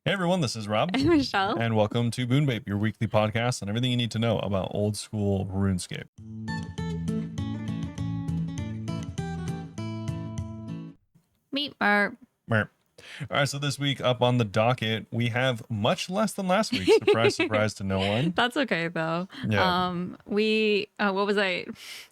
Hey everyone, this is Rob. I'm Michelle. And welcome to Bunebape, your weekly podcast on everything you need to know about old school RuneScape. Meet Merp. Merp. All right, so this week up on the docket, we have much less than last week. Surprise, surprise to no one. That's okay though. Yeah. What was I?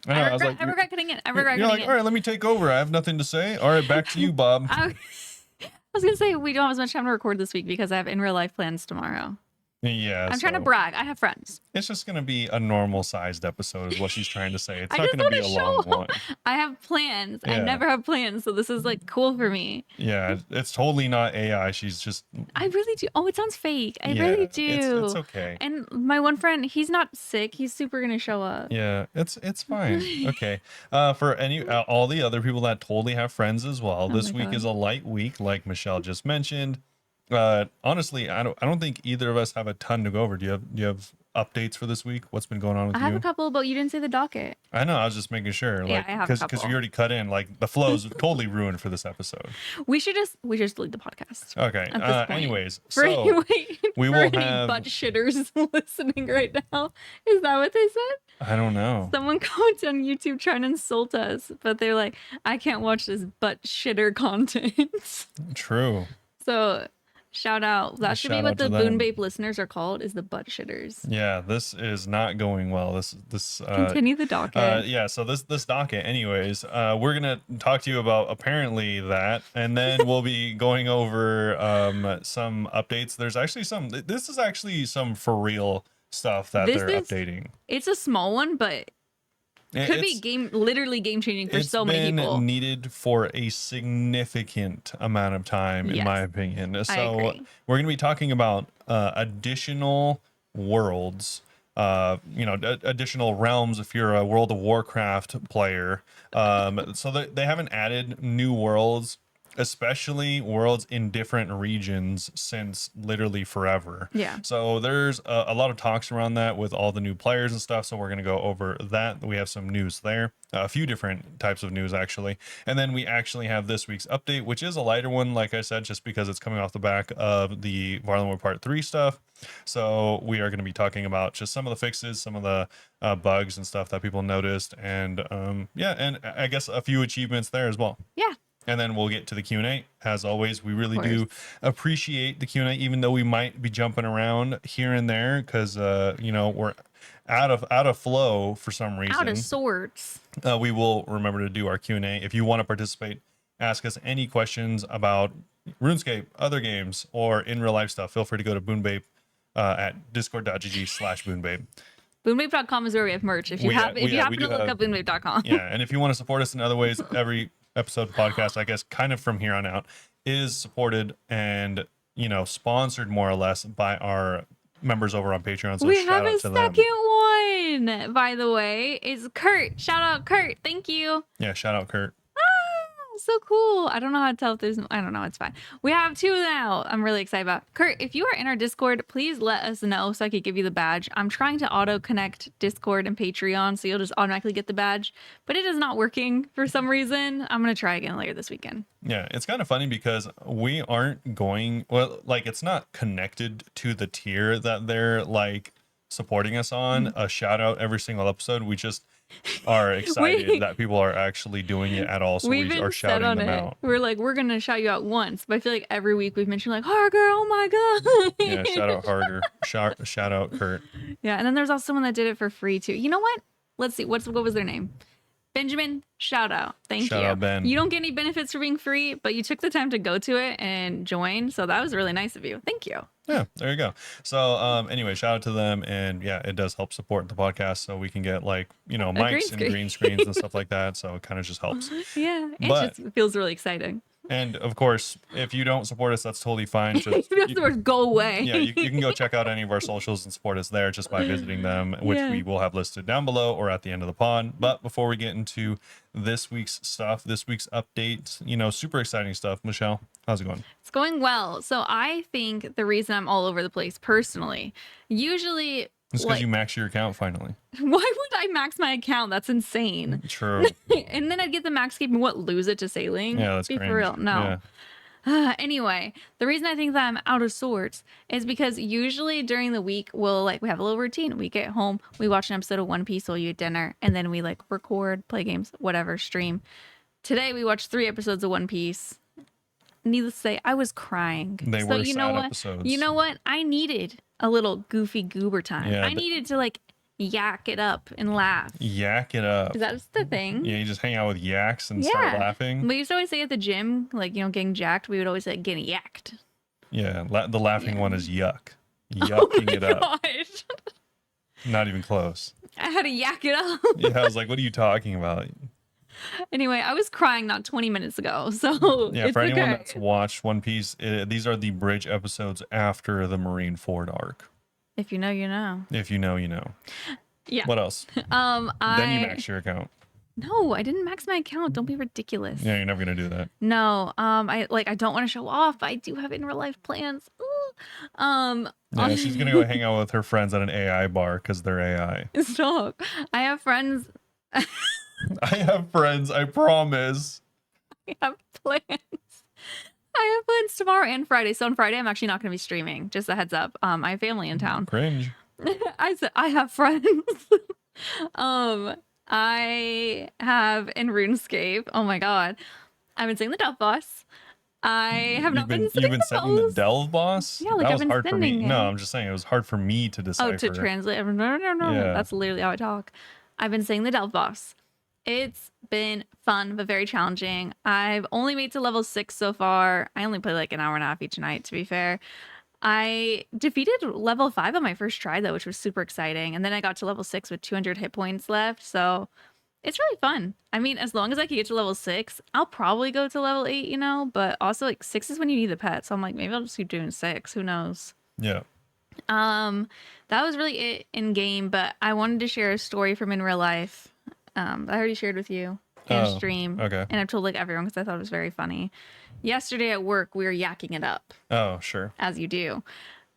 I know, I regret getting it. You're like, all right, let me take over. I have nothing to say. All right, back to you, Bob. I was gonna say we don't have as much time to record this week because I have in real life plans tomorrow. Yeah. I'm trying to brag. I have friends. It's just going to be a normal sized episode is what she's trying to say. It's I not just going to be a wanna long show one. I have plans. Yeah. I never have plans, so this is like cool for me. Yeah, it's totally not AI. She's just... I really do. Oh, it sounds fake. I Yeah, really do. It's okay. And my one friend, he's not sick. He's super gonna show up. Yeah, it's fine. Okay. For all the other people that totally have friends as well, this week is a light week, like Michelle just mentioned. Honestly, I don't think either of us have a ton to go over. Do you have updates for this week? What's been going on with you? I have a couple, but you didn't say the docket. I know. I was just making sure, Yeah, I have a because couple. we already cut in. Like the flow's totally ruined for this episode. We should just delete the podcast. Okay. At this point. Anyways, For so we for will any have butt shitters listening right now. Is that what they said? I don't know. Someone commented on YouTube trying to insult us, but they're like, I can't watch this butt shitter content. True. So shout out. That should be what the Bunebape listeners are called, is the butt shitters. Yeah, this is not going well. This Continue the docket. Yeah, so this docket anyways, we're gonna talk to you about apparently that, and then we'll be going over some updates. There's actually this is actually some for real stuff that they're updating. It's a small one, but could be literally game changing for so many people. It's been needed for a significant amount of time, in my opinion. So we're going to be talking about additional worlds, additional realms if you're a World of Warcraft player. So they haven't added new worlds, especially worlds in different regions, since literally forever. Yeah. So there's a lot of talks around that with all the new players and stuff. So we're going to go over that. We have some news there, a few different types of news actually. And then we actually have this week's update, which is a lighter one, like I said, just because it's coming off the back of the Varlamore Part 3 stuff. So we are going to be talking about just some of the fixes, some of the bugs and stuff that people noticed. And and I guess a few achievements there as well. Yeah. And then we'll get to the Q&A. As always, we really do appreciate the Q&A, even though we might be jumping around here and there because, we're out of flow for some reason. Out of sorts. We will remember to do our Q&A. If you want to participate, ask us any questions about RuneScape, other games, or in real life stuff, feel free to go to Bunebape at discord.gg/Bunebape. Bunebape.com is where we have merch. If you happen to look up Bunebape.com. Yeah, and if you want to support us in other ways, every episode podcast, I guess, kind of from here on out, is supported and sponsored more or less by our members over on Patreon. So we have a second one, by the way. Is Kurt. Shout out Kurt. Thank you. Yeah, shout out Kurt. So cool. I don't know how to tell if there's, I don't know. It's fine. We have two now. I'm really excited about. Kurt, if you are in our Discord, please let us know so I could give you the badge. I'm trying to auto connect Discord and Patreon so you'll just automatically get the badge, but it is not working for some reason. I'm going to try again later this weekend. Yeah, it's kind of funny because we aren't going, it's not connected to the tier that they're supporting us on. A shout out every single episode. We just are excited that people are actually doing it at all, so we are shouting them out. We're like, we're gonna shout you out once, but I feel like every week we've mentioned Harger, oh my god. Yeah, shout out Harger. Shout out Kurt. Yeah, and then there's also someone that did it for free too. You know what? Let's see, what was their name? Benjamin, shout out. Thank you. Shout out, Ben. You don't get any benefits for being free, but you took the time to go to it and join, so that was really nice of you. Thank you. Yeah, there you go. So anyway, shout out to them, and yeah, it does help support the podcast so we can get mics and green screens and stuff like that, so it kind of just helps. Yeah, it just feels really exciting. And of course, if you don't support us, that's totally fine. Just go away. Yeah, you can go check out any of our socials and support us there just by visiting them, which we will have listed down below or at the end of the pod. But before we get into this week's stuff, this week's update, super exciting stuff. Michelle, how's it going? It's going well. So I think the reason I'm all over the place personally, usually... It's because you max your account finally. Why would I max my account? That's insane. True. And then I'd get the max cape and lose it to sailing? Yeah, that's Be cringe. for real. No. Yeah. Anyway, the reason I think that I'm out of sorts is because usually during the week we have a little routine. We get home, we watch an episode of One Piece, we'll eat dinner, and then we like record, play games, whatever, stream. Today we watched 3 episodes of One Piece. Needless to say, I was crying. They So were you know sad what? You episodes. know what? I needed a little goofy goober time. Yeah, I needed to like yak it up and laugh. yak it up. Is that the thing? Yeah, you just hang out with yaks and start Yeah. laughing. We used to always say at the gym, like, you know, getting jacked, we would always say getting yacked. Yeah, the laughing Yeah. one is yuck. Oh Yucking my it up. gosh. Not even close. I had to yak it up. Yeah, I was like, what are you talking about? Anyway, I was crying not 20 minutes ago, so Yeah, it's for anyone okay. that's watched One Piece, these are the bridge episodes after the Marineford arc. If you know, you know. If you know, you know. Yeah. What else? Then you max your account. No, I didn't max my account. Don't be ridiculous. Yeah, you're never gonna do that. No, I don't want to show off, but I do have in real life plans. Ooh. Yeah, she's gonna go hang out with her friends at an AI bar because they're AI. Stop. I have friends. I have friends, I promise. I have plans. I have plans tomorrow and Friday. So on Friday, I'm actually not going to be streaming. Just a heads up. I have family in town. Cringe. I said I have friends. I have in RuneScape. Oh my god, I've been saying the Delph boss. I have not been You've been setting the Delve boss? Yeah, like that I've was been hard for me. sending No, it. I'm just saying it was hard for me to decipher. Oh, to translate. No. Yeah. That's literally how I talk. I've been saying the Delph boss. It's been fun, but very challenging. I've only made to level 6 so far. I only play like an hour and a half each night, to be fair. I defeated level 5 on my first try, though, which was super exciting. And then I got to level 6 with 200 hit points left. So it's really fun. I mean, as long as I can get to level 6, I'll probably go to level 8, you know? But also, like, 6 is when you need the pet. So I'm like, maybe I'll just keep doing 6. Who knows? Yeah. That was really it in game, but I wanted to share a story from in real life. I already shared with you in a stream. Okay. And I've told like everyone because I thought it was very funny. Yesterday at work, we were yakking it up, Oh, sure. as you do.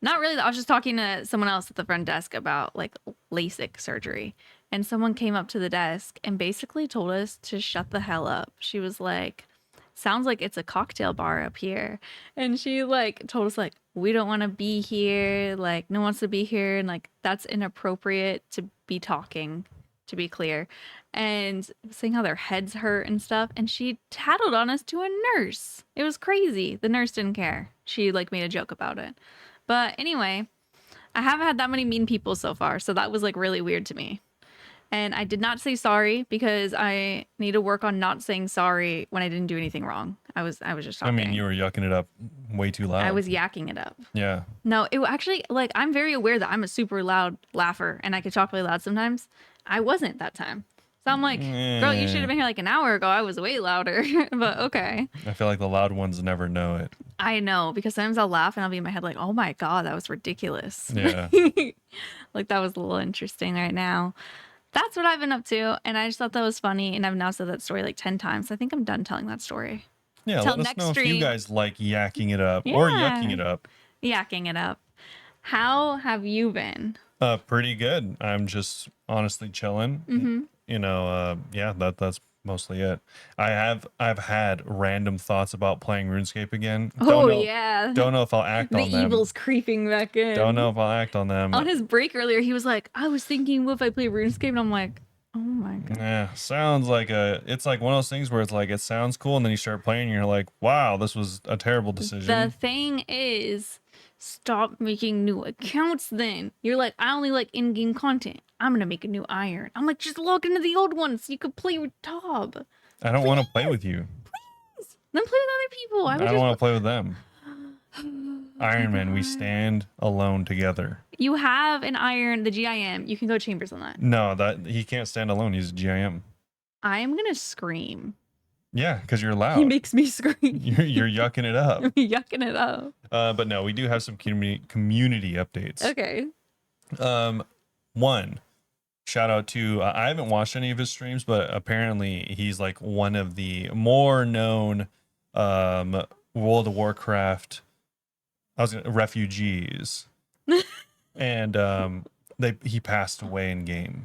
Not really. I was just talking to someone else at the front desk about like LASIK surgery. And someone came up to the desk and basically told us to shut the hell up. She was like, sounds like it's a cocktail bar up here. And she like told us like, we don't want to be here. Like no one wants to be here. And like, that's inappropriate to be talking, to be clear. And saying how their heads hurt and stuff. And she tattled on us to a nurse. It was crazy. The nurse didn't care. She like made a joke about it. But anyway, I haven't had that many mean people so far. So that was like really weird to me. And I did not say sorry because I need to work on not saying sorry when I didn't do anything wrong. I was just I talking. mean, you were yucking it up way too loud. I was yakking it up. Yeah. No, it actually like I'm very aware that I'm a super loud laugher and I could talk really loud sometimes. I wasn't that time. So I'm like, girl, you should have been here like an hour ago. I was way louder. But okay. I feel like the loud ones never know it. I know because sometimes I'll laugh and I'll be in my head like, oh my God, that was ridiculous. Yeah. Like that was a little interesting right now. That's what I've been up to. And I just thought that was funny. And I've now said that story like 10 times. I think I'm done telling that story. Yeah, Till let us next know if you stream. guys like yakking it up or Yeah. yucking it up. Yakking it up. How have you been? Pretty good. I'm just honestly chilling. Mm-hmm. You know, yeah, that's mostly it. I've had random thoughts about playing RuneScape again. Oh, yeah. Don't know if I'll act The on them. evil's creeping back in. Don't know if I'll act on them. On his break earlier, he was like, I was thinking, what if I play RuneScape? And I'm like, oh my God. Yeah, sounds like it's like one of those things where it's like it sounds cool, and then you start playing, and you're like, wow, this was a terrible decision. The thing is, stop making new accounts then. You're like, I only like in-game content. I'm going to make a new iron. I'm like, just log into the old one so you could play with Tob. I don't want to play with you. Then play with other people. I don't want to play with them. Iron Man, we stand alone together. You have an iron, the GIM. You can go chambers on that. No, that he can't stand alone. He's a GIM. I am going to scream. Yeah, because you're loud. He makes me scream. You're yucking it up. I'm yucking it up. But no, we do have some community updates. Okay. One, shout out to I haven't watched any of his streams, but apparently he's like one of the more known World of Warcraft refugees. And he passed away in game.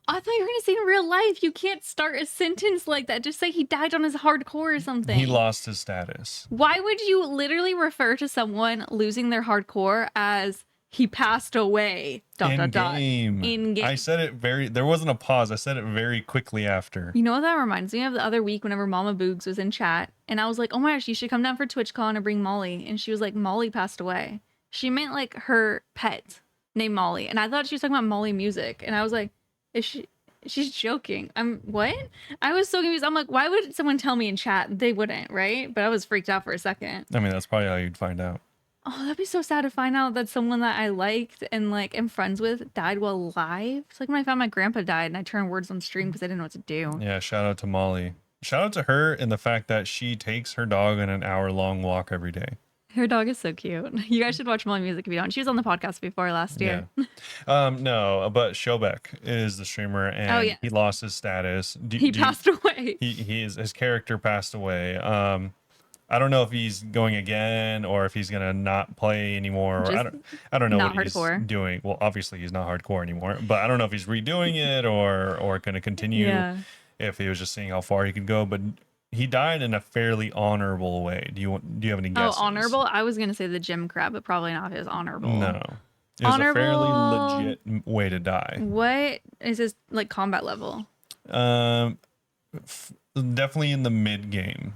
I thought you were gonna say in real life. You can't start a sentence like that. Just say he died on his hardcore or something. He lost his status. Why would you literally refer to someone losing their hardcore as he passed away? In game. In game. I said it there wasn't a pause. I said it very quickly after. You know what that reminds me of? The other week whenever Mama Boogs was in chat and I was like, oh my gosh, you should come down for TwitchCon and bring Molly. And she was like, Molly passed away. She meant like her pet named Molly. And I thought she was talking about Molly Music. And I was like, she's joking. What? I was so confused. I'm like, why would someone tell me in chat? They wouldn't, right? But I was freaked out for a second. I mean, that's probably how you'd find out. Oh, that'd be so sad to find out that someone that I liked and like am friends with died while alive. It's like when I found my grandpa died and I turned words on stream because I didn't know what to do. Yeah, shout out to Molly. Shout out to her in the fact that she takes her dog on an hour-long walk every day. Her dog is so cute. You guys should watch Molly Music if you don't. She was on the podcast before last year. Yeah. No, but Showbeck is the streamer, and he lost his status. He passed away. His character passed away. I don't know if he's going again or if he's gonna not play anymore. I don't know what he's doing. Well, obviously he's not hardcore anymore, but I don't know if he's redoing it or gonna continue. Yeah. If he was just seeing how far he could go, but he died in a fairly honorable way. Do you have any guesses? Oh, honorable? I was gonna say the gym crab, but probably not if it was honorable. No. It was a fairly legit way to die. What is his like combat level? Definitely in the mid game.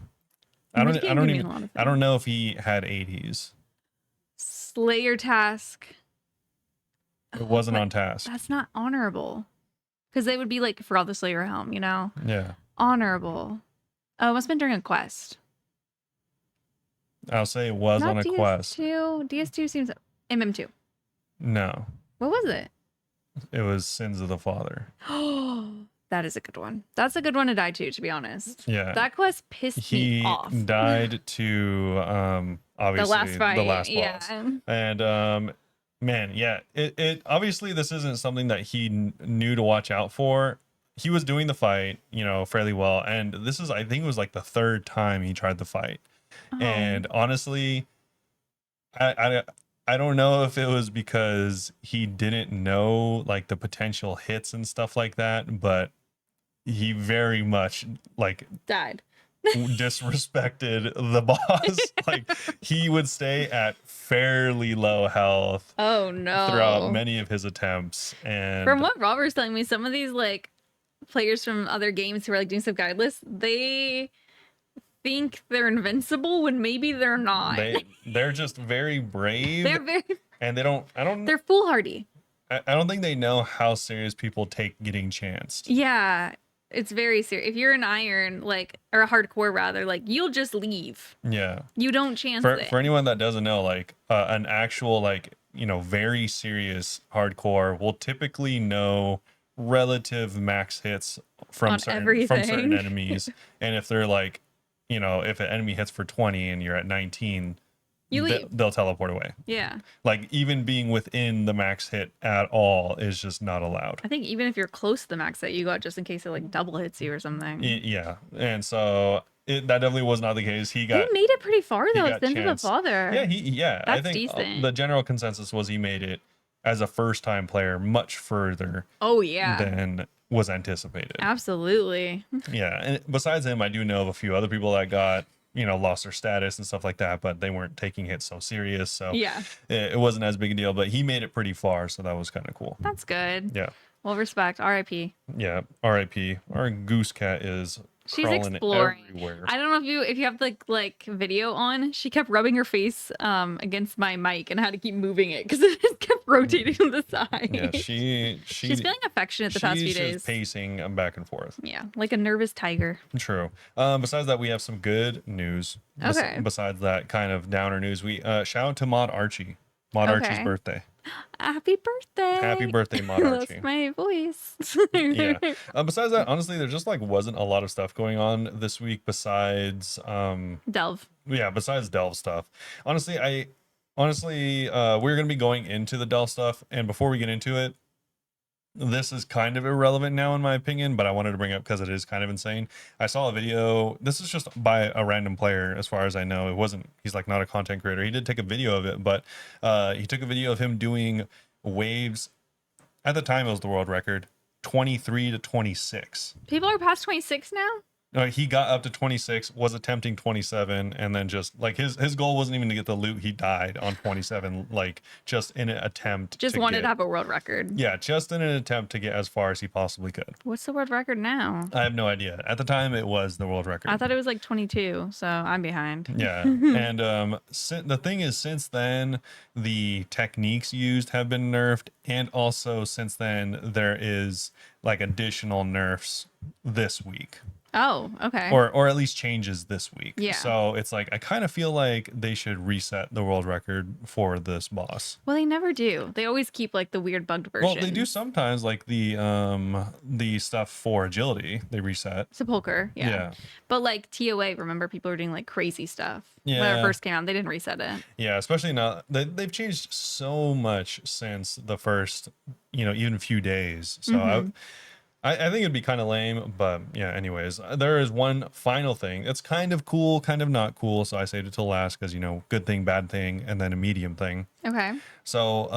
I don't know if he had 80s. Slayer task. It wasn't on task. That's not honorable. Because they would be like for all the Slayer helm, you know? Yeah. Honorable. Oh, it must have been during a quest. I'll say it was not on a DS2. quest. DS2 seems MM2. No. What was it? It was Sins of the Father. That is a good one. That's a good one to die to be honest. Yeah. That quest pissed me off. He died to obviously the last fight. The last boss. Yeah. And man, yeah. It obviously this isn't something that he knew to watch out for. He was doing the fight, you know, fairly well. And this is, I think it was like the third time he tried the fight. Oh. And honestly, I don't know if it was because he didn't know like the potential hits and stuff like that, but he very much like died. Disrespected the boss. Like he would stay at fairly low health. Oh no. Throughout many of his attempts. And from what Robert's telling me, some of these like players from other games who are like doing some guide lists, they think they're invincible when maybe they're not. They're just very brave. And they're foolhardy. I don't think they know how serious people take getting chanced. Yeah. It's very serious. If you're an iron, like, or a hardcore rather, like, you'll just leave. Yeah. You don't chance it. For anyone that doesn't know, like, an actual, like, you know, very serious hardcore will typically know relative max hits from certain enemies. And if they're like, you know, if an enemy hits for 20 and you're at 19, you leave. They'll teleport away. Yeah. Like even being within the max hit at all is just not allowed. I think even if you're close to the max hit, you got just in case it like double hits you or something. Yeah. And so that definitely was not the case. He made it pretty far though. Sins of the Father. Yeah. That's I think decent. The general consensus was he made it as a first time player much further. Oh yeah. Than was anticipated. Absolutely. Yeah. And besides him, I do know of a few other people that got, you know, lost their status and stuff like that, but they weren't taking it so serious. So yeah, it wasn't as big a deal, but he made it pretty far. So that was kind of cool. That's good. Yeah. Well, respect. RIP. Yeah. RIP. Our goose cat is she's exploring everywhere. I don't know if you have the like video on. She kept rubbing her face against my mic and had to keep moving it because it just kept rotating to the side. Yeah, she's feeling affectionate the past few days. She's pacing back and forth. Yeah, like a nervous tiger. True. Besides that, we have some good news. Okay. Besides that kind of downer news, we shout out to Mod Archie. Archie's birthday. Happy birthday. Happy birthday, Mod Archie. That's my voice. Yeah. Besides that, honestly, there just like wasn't a lot of stuff going on this week besides Delve. Yeah, besides Delve stuff. Honestly, we're gonna be going into the Delve stuff, and before we get into it, this is kind of irrelevant now in my opinion, but I wanted to bring it up because it is kind of insane. I saw a video. This is just by a random player, as far as I know. He's like not a content creator. He did take a video of it, but he took a video of him doing waves. At the time, it was the world record. 23 to 26. People are past 26 now? He got up to 26, was attempting 27, and then just like his goal wasn't even to get the loot. He died on 27, like just in an attempt Just to wanted get, to have a world record. yeah, just in an attempt to get as far as he possibly could. What's the world record now? I have no idea. At the time, it was the world record. I thought it was like 22, so I'm behind. Yeah, and the thing is, since then, the techniques used have been nerfed, and also since then, there is like additional nerfs this week. Oh, okay. Or at least changes this week. Yeah. So it's like I kind of feel like they should reset the world record for this boss. Well, they never do. They always keep like the weird bugged version. Well, they do sometimes, like the stuff for agility, they reset. Sepulcher, yeah. Yeah. But like TOA, remember people were doing like crazy stuff. Yeah. When it first came out, they didn't reset it. Yeah, especially now they've changed so much since the first, even few days. So I think it'd be kind of lame, but yeah, anyways, there is one final thing. It's kind of cool, kind of not cool. So I saved it till last because, good thing, bad thing, and then a medium thing. Okay. So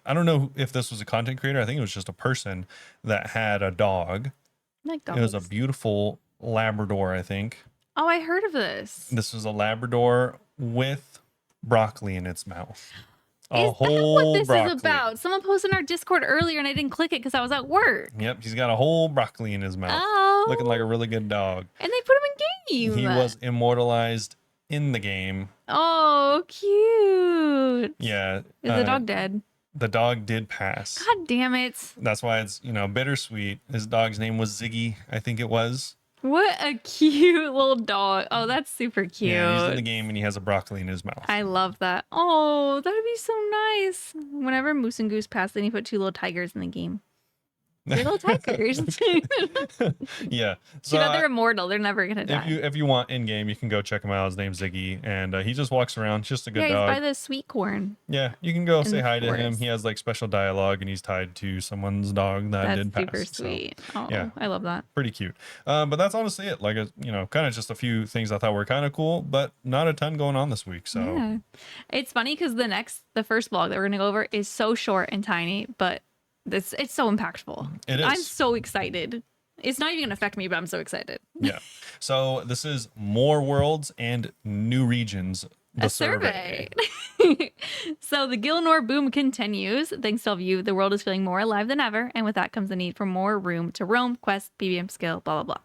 I don't know if this was a content creator. I think it was just a person that had a dog. Like dogs. It was a beautiful Labrador, I think. Oh, I heard of this. This was a Labrador with broccoli in its mouth. Is that what this is about? Someone posted in our Discord earlier and I didn't click it because I was at work. Yep, he's got a whole broccoli in his mouth. Oh. Looking like a really good dog. And they put him in game. He was immortalized in the game. Oh, cute. Yeah. Is the dog dead? The dog did pass. God damn it. That's why it's, bittersweet. His dog's name was Ziggy, I think it was. What a cute little dog. Oh, that's super cute. Yeah, he's in the game and he has a broccoli in his mouth. I love that. Oh, that would be so nice. Whenever Moose and Goose pass, then you put 2 little tigers in the game. They're little tigers. Yeah. So they're immortal. They're never gonna die. If you want in game, you can go check him out. His name's Ziggy, and he just walks around. He's just a good dog. Yeah, he's by the sweet corn. Yeah, you can go say the hi to him. forest. He has like special dialogue, and he's tied to someone's dog that That's did pass. super So, sweet. Oh, yeah. I love that. pretty cute. But that's honestly it. Like, kind of just a few things I thought were kind of cool, but not a ton going on this week. So Yeah. It's funny because the first vlog that we're gonna go over is so short and tiny, but it's so impactful. It is. I'm so excited. It's not even gonna affect me, but I'm so excited. yeah. So this is more worlds and new regions. The survey. So the Gilnor boom continues. Thanks to all of you, the world is feeling more alive than ever, and with that comes the need for more room to roam, quest, PvM skill, blah blah blah.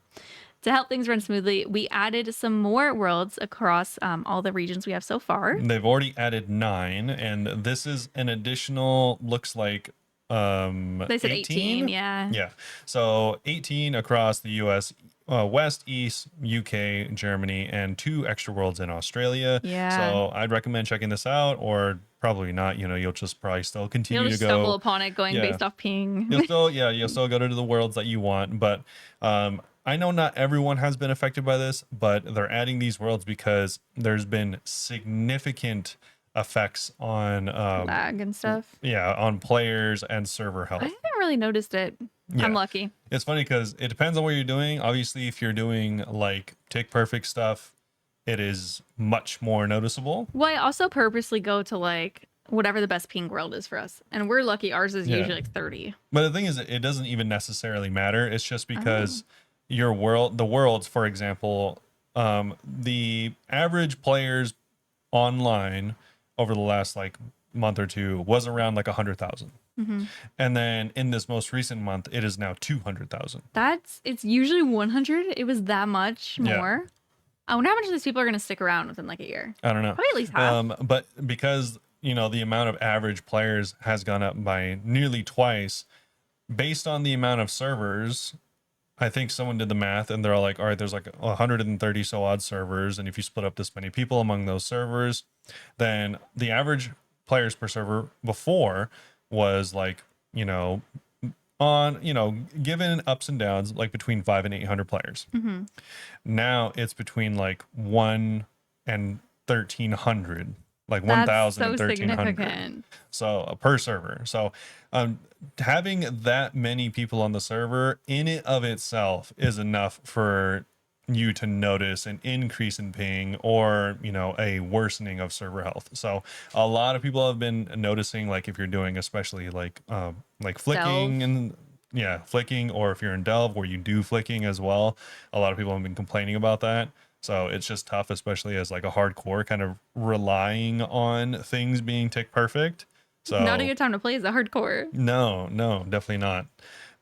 To help things run smoothly, we added some more worlds across all the regions we have so far. They've already added 9, and this is an additional. Looks like They said 18, yeah. Yeah. So 18 across the US, West, East, UK, Germany, and 2 extra worlds in Australia. Yeah. So I'd recommend checking this out, or probably not. You'll just probably still continue You'll just to go. stumble upon it going Yeah. based off ping. You'll still go to the worlds that you want. But I know not everyone has been affected by this, but they're adding these worlds because there's been significant effects on Lag and stuff. on players and server health. I haven't really noticed it. Yeah. I'm lucky. It's funny because it depends on what you're doing. Obviously, if you're doing like tick perfect stuff, it is much more noticeable. Well, I also purposely go to like whatever the best ping world is for us. And we're lucky ours is Yeah. usually like 30. But the thing is, it doesn't even necessarily matter. It's just because the worlds, for example, the average players online over the last like month or two was around like 100,000. And then in this most recent month, it is now 200,000. It's usually 100. It was that much Yeah. more. I wonder how much of these people are going to stick around within like a year. I don't know. Probably at least half. But because, the amount of average players has gone up by nearly twice based on the amount of servers. I think someone did the math and they're all like, all right, there's like 130 so odd servers. And if you split up this many people among those servers, then the average players per server before was like, given ups and downs, like between 500 and 800 players. Now it's between like 1 and 1,300, like 1,000 and so 1,300. significant. So per server. So having that many people on the server in it of itself is enough for you to notice an increase in ping or a worsening of server health. So a lot of people have been noticing, like if you're doing especially like flicking and yeah, flicking, or if you're in Delve where you do flicking as well. A lot of people have been complaining about that. So it's just tough, especially as like a hardcore kind of relying on things being tick perfect. Not a So good time to play as a hardcore. no, no, definitely not.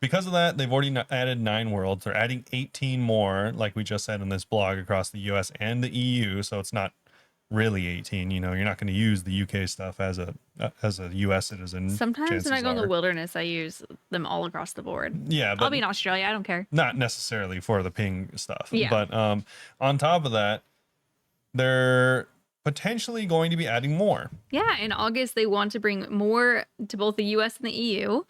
Because of that, they've already added 9 worlds. They're adding 18 more, like we just said in this blog, across the US and the EU. So it's not really 18. You know, you're not going to use the UK stuff as a US citizen. Sometimes when I Chances go in the are, wilderness, I use them all across the board. yeah, I'll but be in Australia. I don't care. not necessarily for the ping stuff. Yeah. But on top of that, they're potentially going to be adding more. Yeah. In August, they want to bring more to both the US and the EU,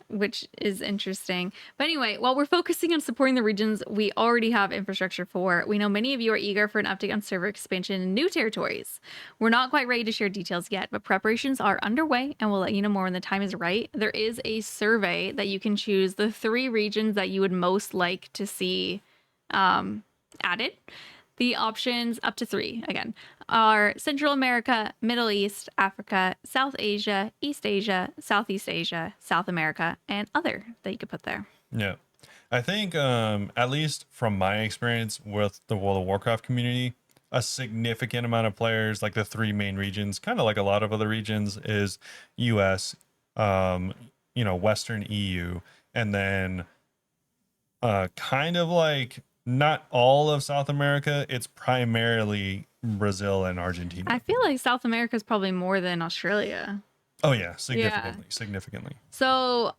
which is interesting. But anyway, while we're focusing on supporting the regions we already have infrastructure for, we know many of you are eager for an update on server expansion in new territories. We're not quite ready to share details yet, but preparations are underway and we'll let you know more when the time is right. There is a survey that you can choose the 3 regions that you would most like to see added. The options, up to 3 again, are Central America, Middle East, Africa, South Asia, East Asia, Southeast Asia, South America, and other that you could put there. Yeah. I think, at least from my experience with the World of Warcraft community, a significant amount of players, like the 3 main regions, kind of like a lot of other regions, is US, Western EU, and then kind of like not all of South America. It's primarily Brazil and Argentina. I feel like South America is probably more than Australia. Oh yeah, significantly. So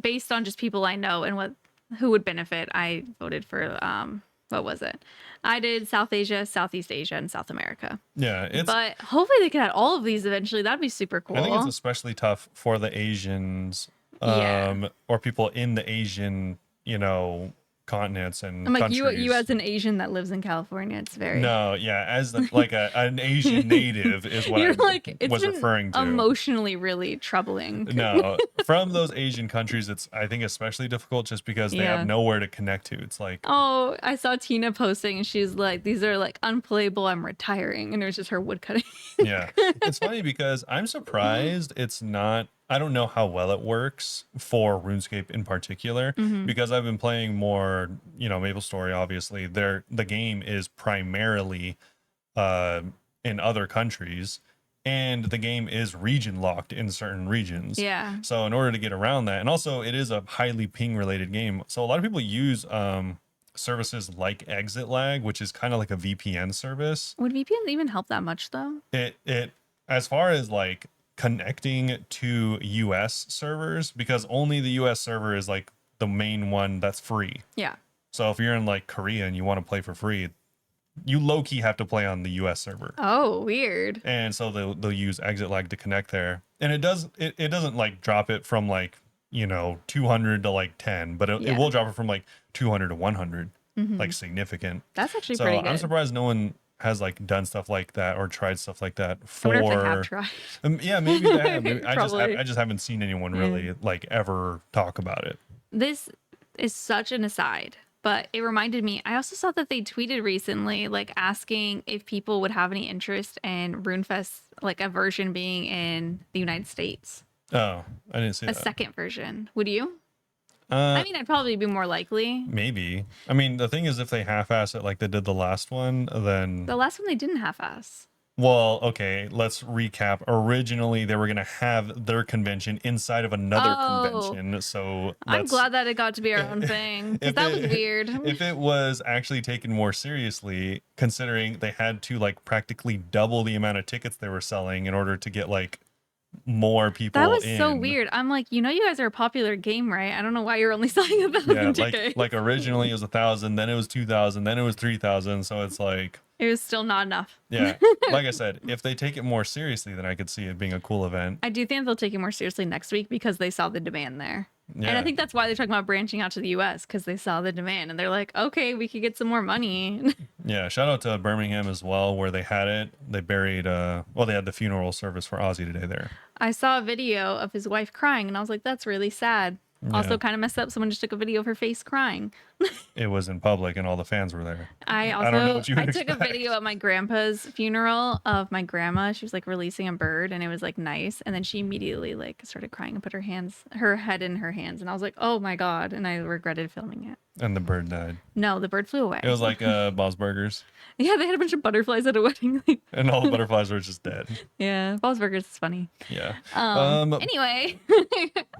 based on just people I know and who would benefit, I voted for what was it? I did South Asia, Southeast Asia, and South America. Yeah, but hopefully they could add all of these eventually. That'd be super cool. I think it's especially tough for the Asians, or people in the Asian, continents and I'm like countries. you as an Asian that lives in California, it's very as an Asian native is what You're I like, it's was been referring to. Emotionally really troubling. No, from those Asian countries, it's I think especially difficult just because they have nowhere to connect to. It's like, oh, I saw Tina posting and she's like, these are like unplayable, I'm retiring, and it was just her woodcutting. Yeah, it's funny because I'm surprised it's not. I don't know how well it works for RuneScape in particular, because I've been playing more, MapleStory. Obviously, the game is primarily in other countries, and the game is region locked in certain regions. Yeah. So in order to get around that, and also it is a highly ping related game, so a lot of people use services like Exit Lag, which is kind of like a VPN service. Would VPN even help that much though? It as far as like connecting to US servers, because only the US server is like the main one that's free. Yeah. So if you're in like Korea and you want to play for free, you low-key have to play on the US server. Oh, weird. And so they'll use Exit Lag to connect there. And it doesn't like drop it from like, 200 to like 10, but it will drop it from like 200 to 100, like significant. That's actually pretty good. I'm surprised no one has like done stuff like that or tried stuff like that for. I wonder if they have tried. Yeah, maybe they have. I just haven't seen anyone really like ever talk about it. This is such an aside, but it reminded me. I also saw that they tweeted recently, like asking if people would have any interest in RuneFest, like a version being in the United States. Oh, I didn't see a that. second version. Would you? I mean, I'd probably be more likely. Maybe. I mean, the thing is, if they half-ass it like they did the last one, then... The last one they didn't half-ass. Well, okay, let's recap. Originally, they were going to have their convention inside of another convention, so I'm glad that it got to be our own thing, because that was weird. If it was actually taken more seriously, considering they had to, like, practically double the amount of tickets they were selling in order to get, like, more people that was so weird. I'm like, you guys are a popular game, right? I don't know why you're only selling 1,000 tickets. like originally it was 1,000, then it was 2,000, then it was 3,000, so it's like it was still not enough. Yeah, like I said, if they take it more seriously, then I could see it being a cool event. I do think they'll take it more seriously next week because they saw the demand there. Yeah. And I think that's why they're talking about branching out to the US, because they saw the demand and they're like, okay, we could get some more money. Yeah, shout out to Birmingham as well, where they had it. They buried they had the funeral service for Ozzy today there. I saw a video of his wife crying and I was like, that's really sad. Also, Yeah. kind of messed up. Someone just took a video of her face crying. It was in public and all the fans were there. I I don't know also what you would I took a expect. video at my grandpa's funeral of my grandma. She was like releasing a bird and it was like nice. And then she immediately like started crying and put her head in her hands. And I was like, oh my God. And I regretted filming it. And the bird died. No, the bird flew away. It was like Bob's Burgers. Yeah, they had a bunch of butterflies at a wedding. And all the butterflies were just dead. Yeah, Bob's Burgers is funny. Yeah. Anyway,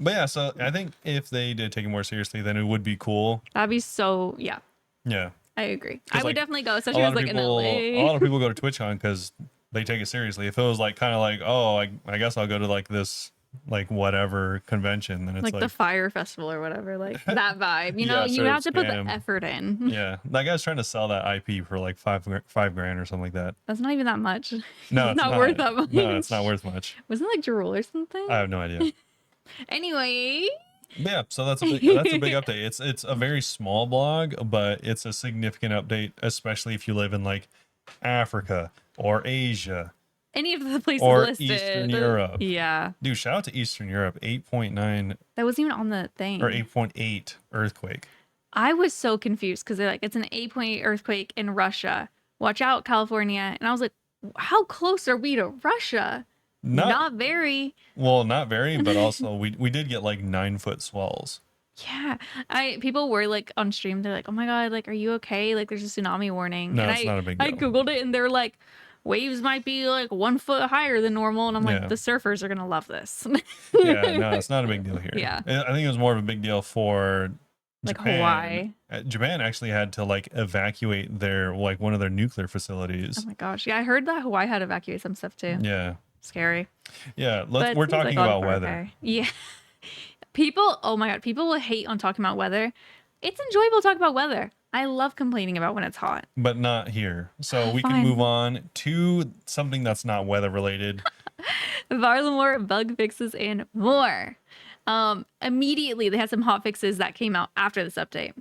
But yeah, so I think if they did take it more seriously, then it would be cool. that'd be so, yeah, Yeah. I agree. 'Cause, I would like, definitely go, A especially if lot it of was like people, in a LA. lot of people go to TwitchCon because they take it seriously. If it was like kind of like, oh, I guess I'll go to like this like whatever convention, then it's Like like, the fire festival or whatever, like that vibe. You Yeah, know, you sort of have to put the scam. effort in. yeah, that guy's trying to sell that IP for like $5 grand or something like that. That's not even that much. No, It's it's not worth that much. No, it's not worth much. Wasn't it like Jewel or something? I have no idea. Anyway, But yeah, so that's a big update. It's a very small blog, but it's a significant update, especially if you live in like Africa or Asia any of the places or listed. Eastern Europe. Yeah, Dude, shout out to Eastern Europe. 8.9 that wasn't even on the thing. or 8.8 earthquake. I was so confused because they're like, it's an 8.8 earthquake in Russia. Watch out, California. And I was like, how close are we to Russia? Not very. Well, not very, but also we did get like 9-foot swells. Yeah. People were like on stream, they're like, oh my God, like, are you okay? Like, there's a tsunami warning. No, and it's not a big I deal. Googled it and they're like, waves might be like 1 foot higher than normal. And I'm like, Yeah. the surfers are going to love this. Yeah, no, it's not a big deal here. Yeah. I think it was more of a big deal for Like Japan. Hawaii. Japan actually had to like evacuate their like one of their nuclear facilities. Oh my gosh. Yeah. I heard that Hawaii had to evacuate some stuff too. Yeah. Scary. Yeah, But we're it seems talking like all about the weather. okay. Yeah. People, oh my God, people will hate on talking about weather. It's enjoyable to talk about weather. I love complaining about when it's hot. But not here. So we can Fine. move on to something that's not weather related. Varlamore, bug fixes, and more. Immediately, they had some hot fixes that came out after this update.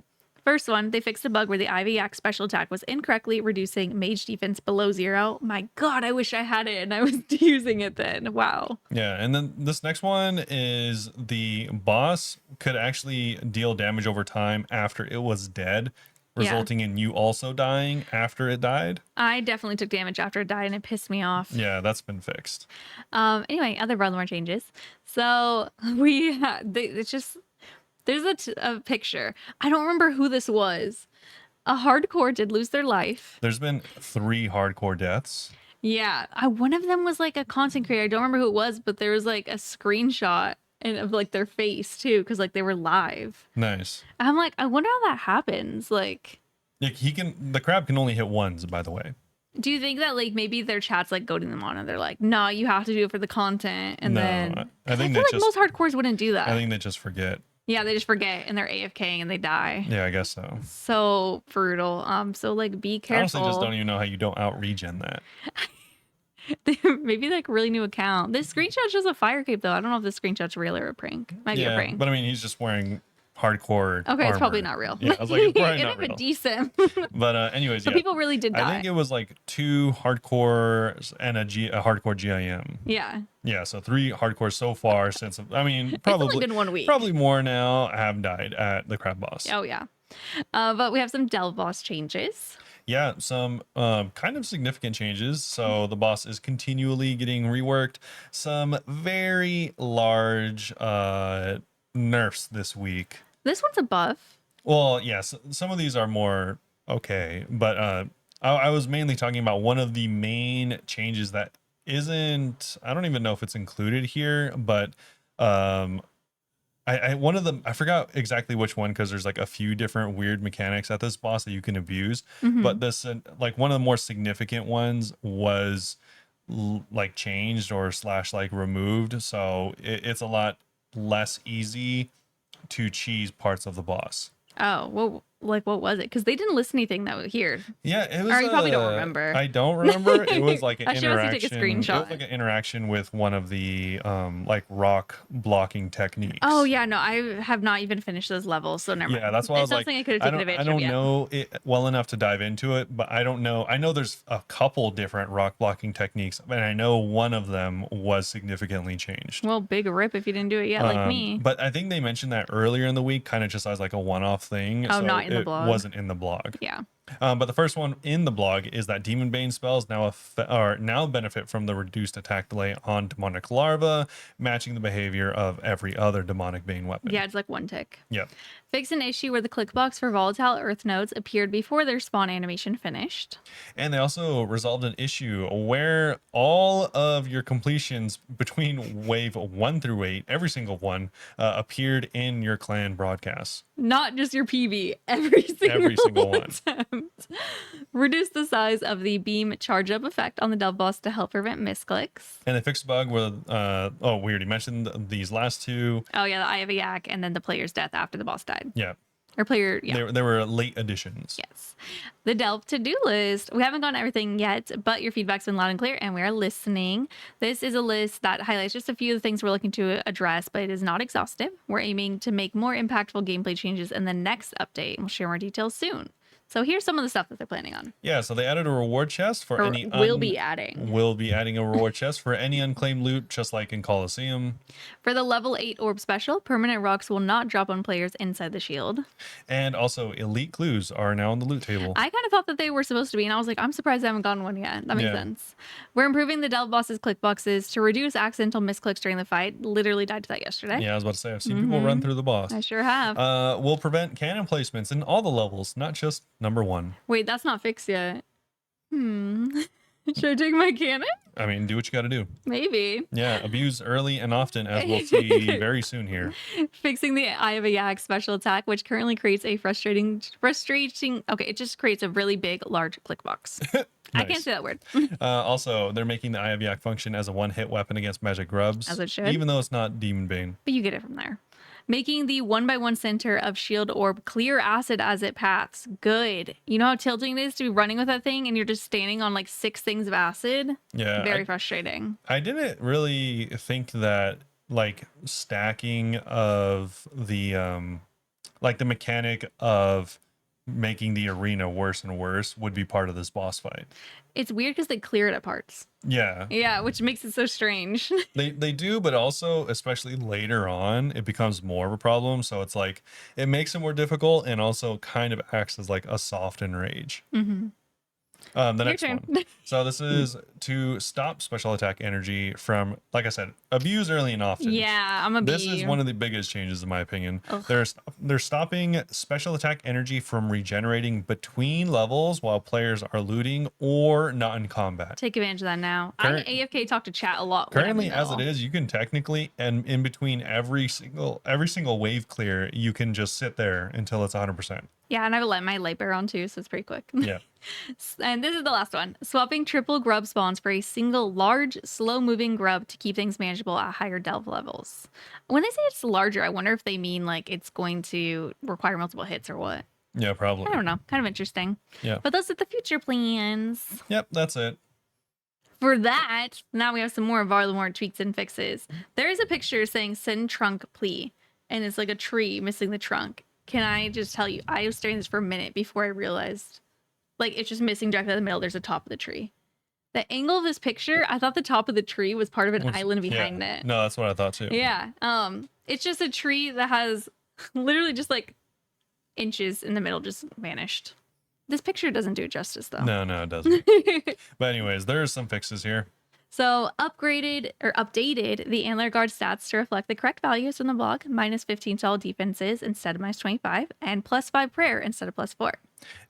First one, they fixed a bug where the Ivy Axe special attack was incorrectly reducing mage defense below 0. My God, I wish I had it and I was using it then. Wow. Yeah, and then this next one is the boss could actually deal damage over time after it was dead, Yeah. resulting in you also dying after it died. I definitely took damage after it died and it pissed me off. Yeah, that's been fixed. Anyway, other Varlamore changes. So it's just, there's a picture. I don't remember who this was. A hardcore did lose their life. There's been 3 hardcore deaths. Yeah, one of them was like a content creator. I don't remember who it was, but there was like a screenshot of like their face too, because like they were live. Nice. I'm like, I wonder how that happens. Like, Yeah, the crab can only hit ones, by the way. do you think that like maybe their chat's like goading them on, and they're like, no, you have to do it for the content, and No, then I think feel they like most hardcores wouldn't do that. I think they just forget. Yeah, they just forget and they're AFKing and they die. Yeah, I guess so. So brutal. So like be I careful. honestly just don't even know how you don't out regen that. Maybe like a really new account. This screenshot shows a fire cape though. I don't know if this screenshot's real or a prank. Might be a prank. But I mean, he's just wearing hardcore. Okay, it's probably armor. not real. Yeah, I was like, it's probably It not have a real. decent. But anyways, So yeah. people really did die. I think it was like 2 hardcore and a hardcore GIM. Yeah. Yeah, so 3 hardcore so far since. I mean, It's probably only been 1 week. Probably more now have died at the crab boss. Oh yeah. But we have some Delve boss changes. Yeah, some kind of significant changes. So the boss is continually getting reworked. Some very large nerfs this week. This one's a buff. Well, yes, some of these are more okay, but I was mainly talking about one of the main changes that isn't. I don't even know if it's included here, but one of them, I forgot exactly which one because there's like a few different weird mechanics at this boss that you can abuse. Mhm. But this, like one of the more significant ones was like changed or / like removed. So it's a lot less easy to cheese parts of the boss. Oh, well, Like, what was it? Because they didn't list anything that was here. Yeah, it was. Or you probably don't remember. I don't remember. It was like an I should have to take a interaction. It was screenshot. like an interaction with one of the like rock blocking techniques. Oh yeah, no, I have not even finished those levels, so never mind. Yeah, that's why I was It's like, something I could have taken advantage I of. don't Yeah. know it well enough to dive into it, but I don't know. I know there's a couple different rock blocking techniques, and I know one of them was significantly changed. Well, big rip if you didn't do it yet, like me. But I think they mentioned that earlier in the week, kind of just as like a one-off thing. Oh, so not in the it blog. wasn't in the blog. Yeah. But the first one in the blog is that Demon Bane spells now benefit from the reduced attack delay on demonic larva, matching the behavior of every other demonic Bane weapon. Yeah, it's like one tick. Yep. Fix an issue where the click box for volatile earth nodes appeared before their spawn animation finished. And they also resolved an issue where all of your completions between wave 1 through 8, every single one, appeared in your clan broadcasts. Not just your PB, every single one. attempt. Reduce the size of the beam charge up effect on the delve boss to help prevent misclicks. And they fixed a bug with, we already mentioned these last two. Oh yeah, the Eye of a Yak and then the player's death after the boss died. Yeah. Or player, yeah. They were late additions. Yes. The Delve to-do list. We haven't gotten everything yet, but your feedback's been loud and clear, and we are listening. This is a list that highlights just a few of the things we're looking to address, but it is not exhaustive. We're aiming to make more impactful gameplay changes in the next update. We'll share more details soon. So here's some of the stuff that they're planning on. Yeah, so they added a reward chest for any... Will be adding a reward chest for any unclaimed loot, just like in Coliseum. For the level 8 orb special, permanent rocks will not drop on players inside the shield. And also, elite clues are now on the loot table. I kind of thought that they were supposed to be, and I was like, I'm surprised I haven't gotten one yet. That makes sense. We're improving the Delve boss's click boxes to reduce accidental misclicks during the fight. Literally died to that yesterday. Yeah, I was about to say, I've seen people run through the boss. I sure have. Will prevent cannon placements in all the levels, not just number 1. Wait, that's not fixed yet. Should I take my cannon? I mean, do what you got to do. Maybe. Yeah, abuse early and often, as we'll see very soon here. Fixing the Eye of a Yak special attack, which currently creates a frustrating. Okay, it just creates a really big, large click box. Nice. I can't say that word. Also, they're making the Eye of Yak function as a one-hit weapon against magic grubs. As it should. Even though it's not Demon Bane. But you get it from there. Making the 1x1 center of shield orb clear acid as it paths. Good. You know how tilting it is to be running with that thing and you're just standing on like 6 things of acid? Yeah. Very frustrating. I didn't really think that like stacking of the like the mechanic of making the arena worse and worse would be part of this boss fight. It's weird because they clear it at parts. Yeah. Yeah, which makes it so strange. They do, but also, especially later on, it becomes more of a problem. So it's like, it makes it more difficult and also kind of acts as like a soft enrage. Mm-hmm. The Your next turn. one. So this is to stop special attack energy from, like I said, abuse early and often. Yeah, I'm a bee. This is one of the biggest changes in my opinion. Ugh. They're stopping special attack energy from regenerating between levels while players are looting or not in combat. Take advantage of that now. I AFK talk to chat a lot. Currently, as it is, you can technically, and in between every single wave clear, you can just sit there until it's 100%. Yeah, and I have my light bear on too, so it's pretty quick. Yeah. And this is the last one. Swapping triple grub spawns for a single large, slow-moving grub to keep things manageable at higher delve levels. When they say it's larger, I wonder if they mean like it's going to require multiple hits or what. Yeah, probably. I don't know. Kind of interesting. Yeah. But those are the future plans. Yep, that's it. For that, now we have some more Varlamore tweaks and fixes. There is a picture saying send trunk plea, and it's like a tree missing the trunk. Can I just tell you, I was staring at this for a minute before I realized, like, it's just missing directly in the middle. There's a top of the tree. The angle of this picture, I thought the top of the tree was part of an island behind it. No, that's what I thought too. Yeah. It's just a tree that has literally just like inches in the middle just vanished. This picture doesn't do it justice though. No, it doesn't. But anyways, there's some fixes here. So updated the Antler Guard stats to reflect the correct values from the blog, -15 to all defenses instead of -25, and +5 prayer instead of +4.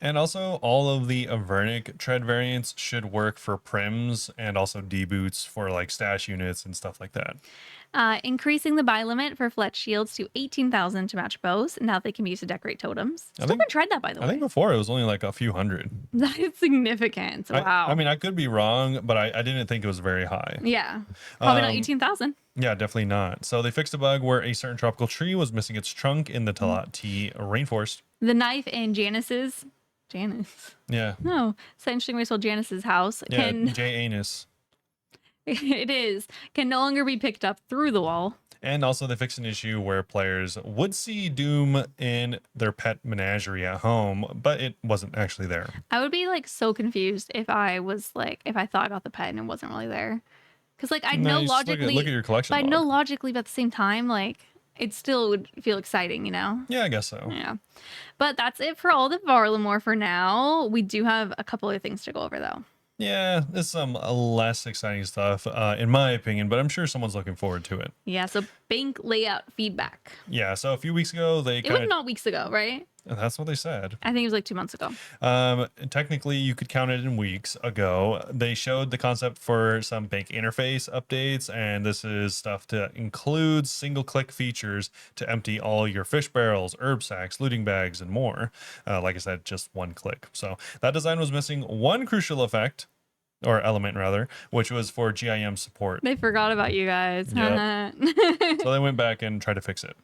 And also, all of the Avernic tread variants should work for prims and also deboots for like stash units and stuff like that. Increasing the buy limit for fletch shields to 18,000 to match bows. Now they can be used to decorate totems. Still haven't tried that, by the way. I think before it was only like a few hundred. That is significant. Wow. I mean, I could be wrong, but I didn't think it was very high. Yeah. Probably not 18,000. Yeah, definitely not. So they fixed a bug where a certain tropical tree was missing its trunk in the Talat T rainforest. The knife in Janice. Yeah. No, it's an interesting way to spell Janice's house. Yeah. J Anus. It can no longer be picked up through the wall. And also they fixed an issue where players would see Doom in their pet menagerie at home, but it wasn't actually there. I would be like so confused if I thought I got the pet and it wasn't really there. Because like I'd No, know you just logically, look at your collection but I'd know log. logically, but at the same time, like it still would feel exciting, you know? Yeah, I guess so. Yeah. But that's it for all the Varlamore for now. We do have a couple of things to go over though. Yeah, it's some less exciting stuff, in my opinion, but I'm sure someone's looking forward to it. Yeah, so bank layout feedback. Yeah, so a few weeks ago, they It was kind of, not weeks ago, right? that's what they said. I think it was like 2 months ago. Technically, you could count it in weeks ago. They showed the concept for some bank interface updates, and this is stuff to include single-click features to empty all your fish barrels, herb sacks, looting bags, and more. Like I said, just one click. So that design was missing one crucial effect, or element rather, which was for GIM support. They forgot about you guys. Yep. So they went back and tried to fix it.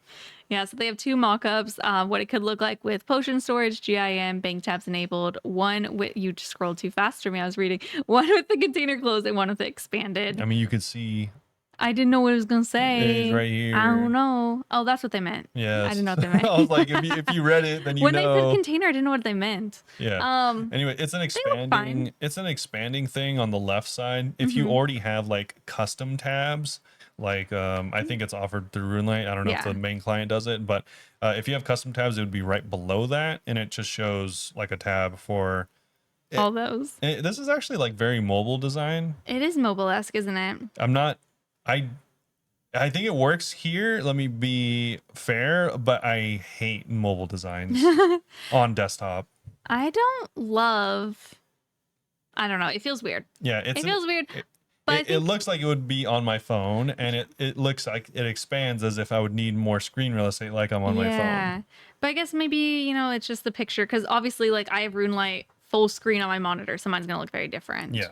Yeah, so they have two mock-ups, what it could look like with potion storage, GIM, bank tabs enabled, one with, you just scrolled too fast for me, I was reading, one with the container closed and one with it expanded. I mean, you could see I didn't know what it was going to say. it is right here. I don't know. Oh, that's what they meant. Yes. I didn't know what they meant. I was like, if you read it, then you when know. they said container, I didn't know what they meant. Yeah. Anyway, it's an look fine. expanding thing on the left side. If you already have like custom tabs, like I think it's offered through RuneLight. I don't know if Yeah. the main client does it, but if you have custom tabs, it would be right below that, and it just shows like a tab for All those. this is actually like very mobile design. It is mobile-esque, isn't it? I think it works here. Let me be fair, but I hate mobile designs on desktop. I don't know. It feels weird. Yeah, It feels weird. But I it think, looks like it would be on my phone, and it looks like it expands as if I would need more screen real estate like I'm on my phone. But I guess maybe, it's just the picture. Because obviously, like, I have RuneLight full screen on my monitor, so mine's going to look very different. Yeah.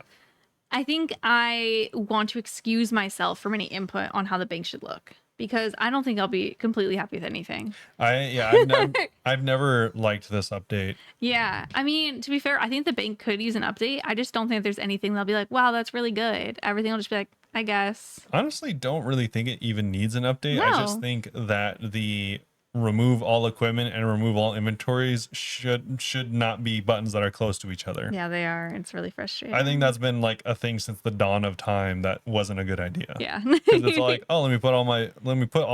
I think I want to excuse myself from any input on how the bank should look. Because I don't think I'll be completely happy with anything. I've never liked this update. Yeah. I mean, to be fair, I think the bank could use an update. I just don't think there's anything they'll be like, wow, that's really good. Everything will just be like, I guess. Honestly, don't really think it even needs an update. I just No. think that the remove all equipment and remove all inventories should not be buttons that are close to each other. Yeah, they are. It's really frustrating. I think that's been like a thing since the dawn of time that wasn't a good idea. Yeah. Because it's like, oh, let me put all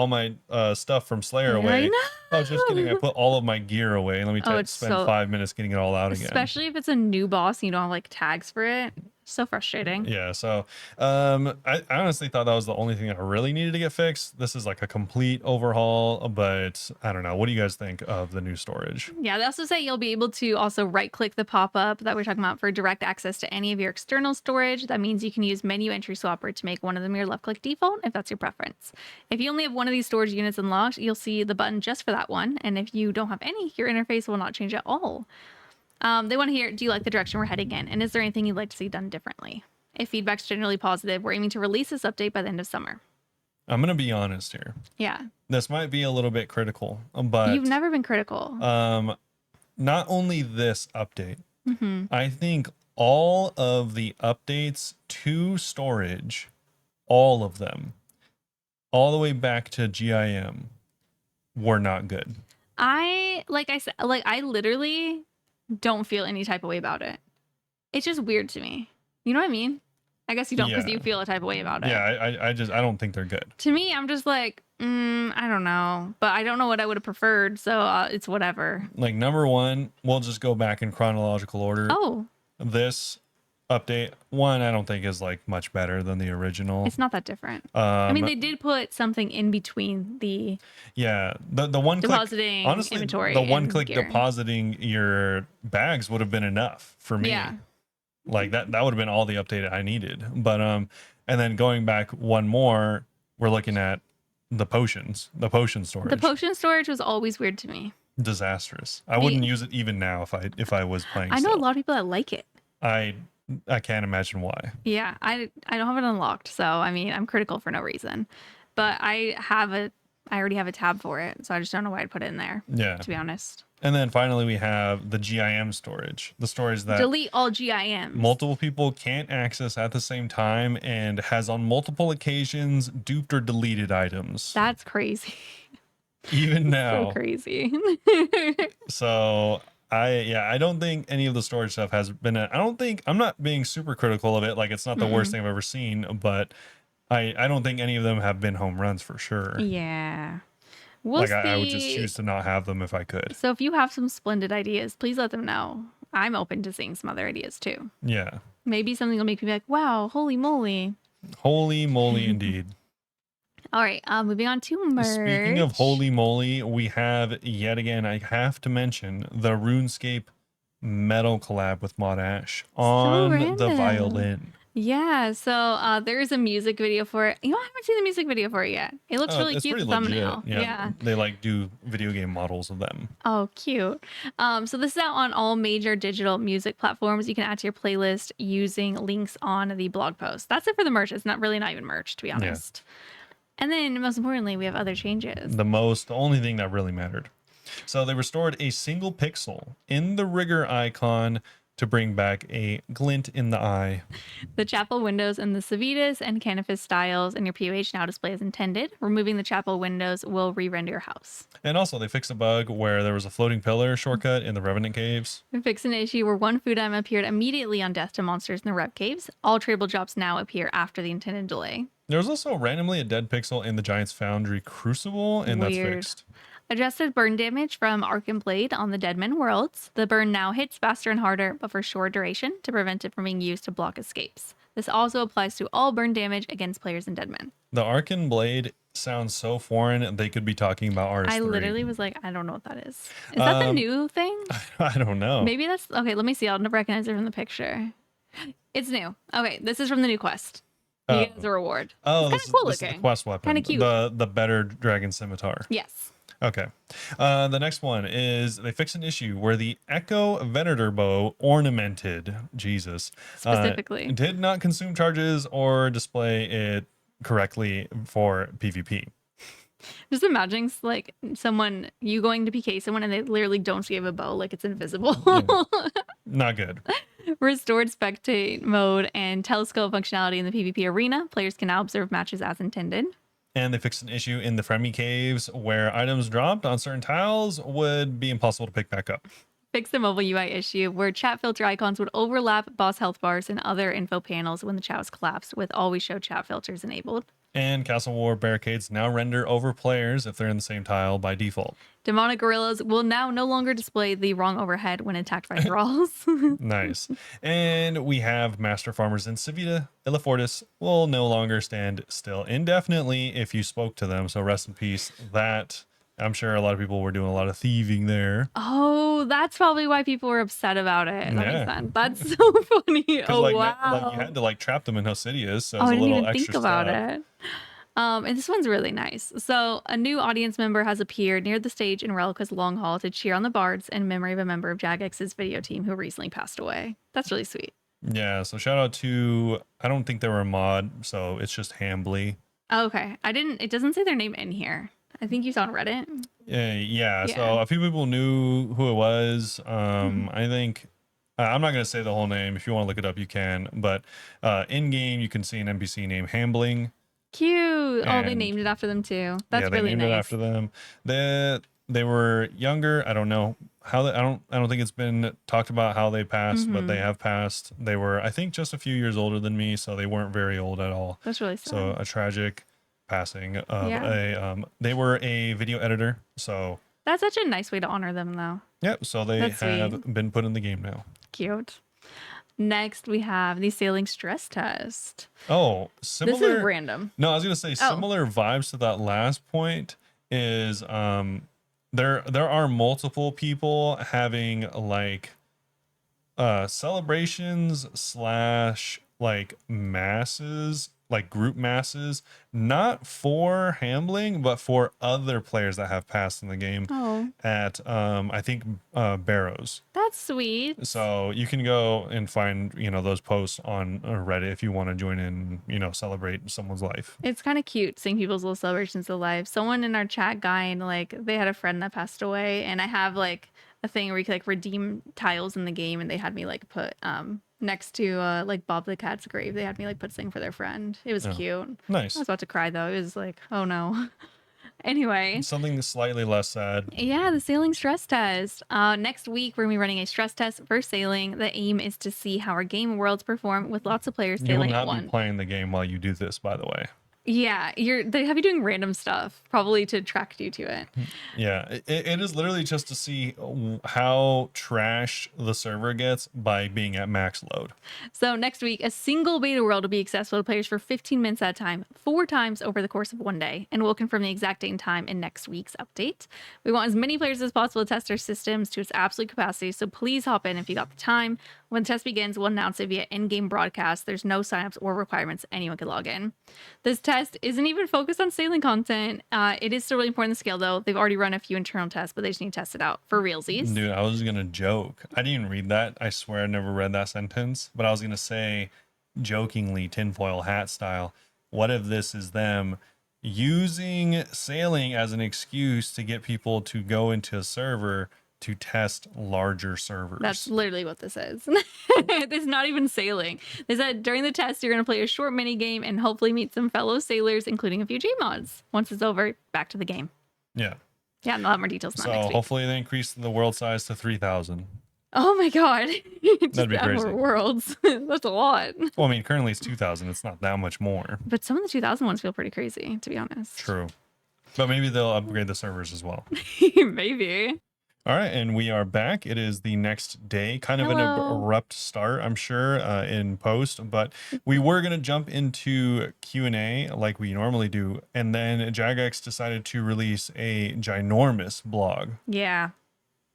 my stuff from Slayer You're away. like, Oh, just kidding. I put all of my gear away. Let me it's spend so- 5 minutes getting it all out again. Especially if it's a new boss and you don't have like tags for it. So frustrating. Yeah, so I honestly thought that was the only thing that really needed to get fixed. This is like a complete overhaul, but I don't know. What do you guys think of the new storage? Yeah, they also say you'll be able to also right-click the pop-up that we're talking about for direct access to any of your external storage. That means you can use menu entry swapper to make one of them your left-click default if that's your preference. If you only have one of these storage units unlocked, you'll see the button just for that one. And if you don't have any, your interface will not change at all. They want to hear, do you like the direction we're heading in? And is there anything you'd like to see done differently? If feedback's generally positive, we're aiming to release this update by the end of summer. I'm going to be honest here. Yeah. This might be a little bit critical, but You've never been critical. not only this update, Mm-hmm. I think all of the updates to storage, all of them, all the way back to GIM, were not good. I literally don't feel any type of way about it. It's just weird to me. You know what I mean? I guess you don't because Yeah. you feel a type of way about it. Yeah, I don't think they're good. To me, I'm just like, I don't know. But I don't know what I would have preferred. So it's whatever. Like number one, we'll just go back in chronological order. Oh, This update one, I don't think is like much better than the original. it's not that different. I mean, they did put something in between the Yeah, the one depositing click, honestly, inventory. the one and click gear. depositing your bags would have been enough for me. Yeah. Like that would have been all the update I needed. But and then going back one more, we're looking at the potion storage. The potion storage was always weird to me. Disastrous. I wouldn't use it even now if I was playing. I know still. a lot of people that like it. I can't imagine why. Yeah, I don't have it unlocked, so I mean I'm critical for no reason. But I have I already have a tab for it, so I just don't know why I'd put it in there, Yeah. to be honest. And then finally we have the GIM storage, the storage that Delete all GIMs. multiple people can't access at the same time and has on multiple occasions duped or deleted items. That's crazy. Even now. So crazy. So I don't think any of the storage stuff has been I'm not being super critical of it. Like, it's not the worst thing I've ever seen, but I don't think any of them have been home runs for sure. Yeah. We'll Like, see. I would just choose to not have them if I could. So if you have some splendid ideas, please let them know. I'm open to seeing some other ideas too. Yeah. Maybe something will make me be like, wow, holy moly. Holy moly indeed. All right, moving on to merch. Speaking of holy moly, we have yet again, I have to mention the RuneScape metal collab with Mod Ash on the random. violin. Yeah, so there is a music video for it. You know, I haven't seen the music video for it yet. It looks really It's cute, the pretty legit. thumbnail. Yeah. They like do video game models of them. Oh, cute. So this is out on all major digital music platforms. You can add to your playlist using links on the blog post. That's it for the merch. It's not even merch, to be honest. And then most importantly, we have other changes. The only thing that really mattered. So they restored a single pixel in the rigger icon to bring back a glint in the eye. The chapel windows in the Civitas and Canifis styles in your POH now display as intended. Removing the chapel windows will re-render your house. And also they fixed a bug where there was a floating pillar shortcut in the Revenant Caves. We fixed an issue where one food item appeared immediately on death to monsters in the Rev Caves. All tradable drops now appear after the intended delay. There was also randomly a dead pixel in the Giant's Foundry Crucible, and that's fixed. Adjusted burn damage from Arc and Blade on the Deadman worlds. The burn now hits faster and harder, but for short duration to prevent it from being used to block escapes. This also applies to all burn damage against players in Deadman. The Arc and Blade sounds so foreign, they could be talking about RS3. I literally was like, I don't know what that is. Is that the new thing? I don't know. Maybe that's... Okay, let me see. I'll recognize it from the picture. It's new. Okay, this is from the new quest. You get as a reward. Oh, it's kind of cool this looking. is the quest weapon. Kind of cute. The better dragon scimitar. Yes. Okay. The next one is they fixed an issue where the Echo Venator bow ornamented, Jesus, Specifically. did not consume charges or display it correctly for PvP. Just imagining like you going to PK someone and they literally don't see you have a bow, like it's invisible. Not good. Restored spectate mode and telescope functionality in the PvP arena. Players can now observe matches as intended. And they fixed an issue in the Fremi Caves where items dropped on certain tiles would be impossible to pick back up. Fixed the mobile UI issue where chat filter icons would overlap boss health bars and other info panels when the chat was collapsed, with always show chat filters enabled. And Castle War barricades now render over players if they're in the same tile by default. Demonic gorillas will now no longer display the wrong overhead when attacked by thralls. Nice. And we have master farmers in Civita. Illifortis will no longer stand still indefinitely if you spoke to them. So rest in peace. That, I'm sure a lot of people were doing a lot of thieving there. Oh, that's probably why people were upset about it. That makes sense. That's so funny. Oh, like, wow. Like you had to like trap them in Hosidius. So it Oh, was I a didn't little even extra think about step. it. And this one's really nice. So a new audience member has appeared near the stage in Relica's Long Hall to cheer on the bards in memory of a member of Jagex's video team who recently passed away. That's really sweet. Yeah, so shout out to, I don't think they were a mod, so it's just Hambly. Oh, okay. It doesn't say their name in here. I think you saw on Reddit. Yeah, so a few people knew who it was. I think, I'm not going to say the whole name. If you want to look it up, you can. But in game, you can see an NPC named Hambling. Cute. Oh, they named it after them too. That's really nice. They named it after them. They were younger. I don't know how I don't think it's been talked about how they passed, but they have passed. They were, I think, just a few years older than me, so they weren't very old at all. That's really sad. So a tragic passing of a they were a video editor, so that's such a nice way to honor them though. Yep, so they That's have sweet. been put in the game now. Cute. Next, we have the sailing stress test. Oh, similar. This is random. No, I was gonna say similar vibes to that last point is there are multiple people having like celebrations slash like masses like group masses, not for Hambling, but for other players that have passed in the game Oh, at I think Barrows. that's sweet. So you can go and find, those posts on Reddit if you want to join in, celebrate someone's life. It's kind of cute seeing people's little celebrations of life. Someone in our chat guide, like, they had a friend that passed away, and I have like a thing where you can like redeem tiles in the game, and they had me like put next to like Bob the Cat's grave. They had me like put something for their friend. It was Oh, cute. nice. I was about to cry though. It was like, oh no. Anyway, Something slightly less sad. yeah, the sailing stress test. Next week, we're going to be running a stress test for sailing. The aim is to see how our game worlds perform with lots of players You will sailing at not be once. playing the game while you do this, by the way. Yeah, they have you doing random stuff, probably to attract you to it. Yeah, it is literally just to see how trash the server gets by being at max load. So next week, a single beta world will be accessible to players for 15 minutes at a time, 4 times over the course of one day, and we'll confirm the exact date and time in next week's update. We want as many players as possible to test our systems to its absolute capacity, so please hop in if you got the time. When the test begins, we'll announce it via in-game broadcast. There's no signups or requirements. Anyone can log in. This test isn't even focused on sailing content. It is still really important to scale, though. They've already run a few internal tests, but they just need to test it out for realsies. Dude, I was gonna joke. I didn't even read that. I swear I never read that sentence. But I was gonna say, jokingly, tinfoil hat style, what if this is them using sailing as an excuse to get people to go into a server to test larger servers? That's literally what this is. This is not even sailing. They said during the test, you're going to play a short mini game and hopefully meet some fellow sailors, including a few Gmods. Once it's over, back to the game. Yeah. Yeah, and I'll have more details on that next So week. hopefully they increase the world size to 3,000. Oh my god. Just That'd be add crazy. more worlds. That's a lot. Well, I mean, currently it's 2,000. It's not that much more. But some of the 2000 ones feel pretty crazy, to be honest. True. But maybe they'll upgrade the servers as well. Maybe. All right, and we are back. It is the next day, kind of an Hello. abrupt start, I'm sure, in post, but we were going to jump into Q&A like we normally do, and then Jagex decided to release a ginormous blog. Yeah.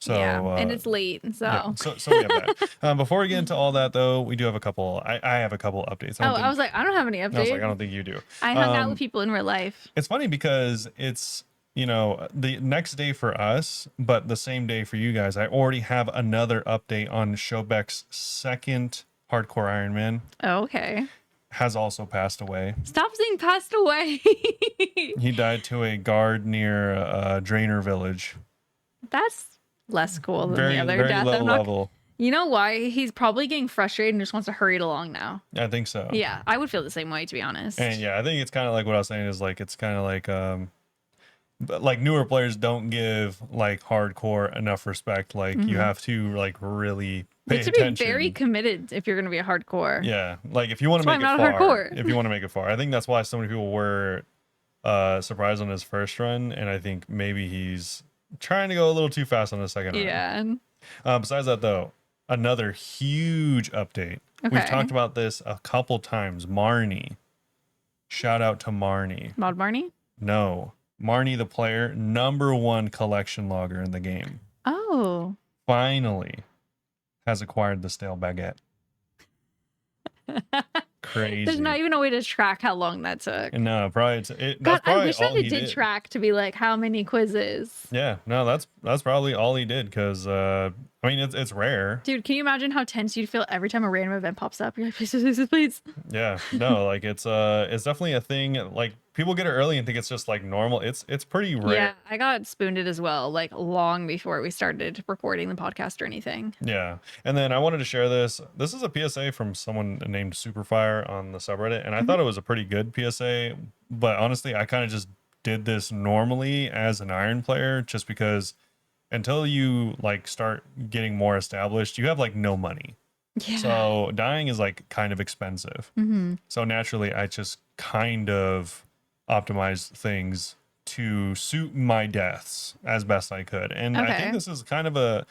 So, yeah. And it's late, so. yeah, so we have that. Before we get into all that, though, we do have a couple, I have a couple updates. I was like, I don't have any I was updates. like, I don't think you do. I hung out with people in real life. It's funny because it's, the next day for us, but the same day for you guys. I already have another update on Shobek's second hardcore Ironman. Oh, okay. Has also passed away. Stop saying passed away. He died to a guard near Drainer Village. That's less cool than Very, the other very death. low level. You know why? He's probably getting frustrated and just wants to hurry it along now. I think so. Yeah, I would feel the same way, to be honest. And yeah, I think it's kind of like what I was saying is like, it's kind of like newer players don't give like hardcore enough respect. Like you have to like really pay You have to attention. be very committed if you're going to be a hardcore. Yeah, like if you want to That's make why it I'm not a far, hardcore. if you want to make it far, I think that's why so many people were surprised on his first run, and I think maybe he's trying to go a little too fast on the second run. Yeah. Besides that, though, another huge update. We've Okay. talked about this a couple times. Marnie, shout out to Marnie. Mod Barney? No, Marnie the player, #1 collection logger in the game, Oh. finally has acquired the stale baguette. Crazy. There's not even a way to track how long that took. No, probably God, that's I probably wish all that he it did did. track to be like how many quizzes. Yeah, no, that's probably all he did because I mean it's rare. Dude, can you imagine how tense you'd feel every time a random event pops up? You're like, please, please, please, please. Yeah, no, like it's definitely a thing. Like people get it early and think it's just like normal. It's pretty rare. Yeah, I got spooned it as well, like long before we started recording the podcast or anything. Yeah. And then I wanted to share this. This is a PSA from someone named Superfire on the subreddit, and I thought it was a pretty good PSA, but honestly, I kind of just did this normally as an iron player just because until you like start getting more established, you have like no money. Yeah. So dying is like kind of expensive. Mm-hmm. So naturally, I just kind of optimized things to suit my deaths as best I could. And I Okay. think this is kind of a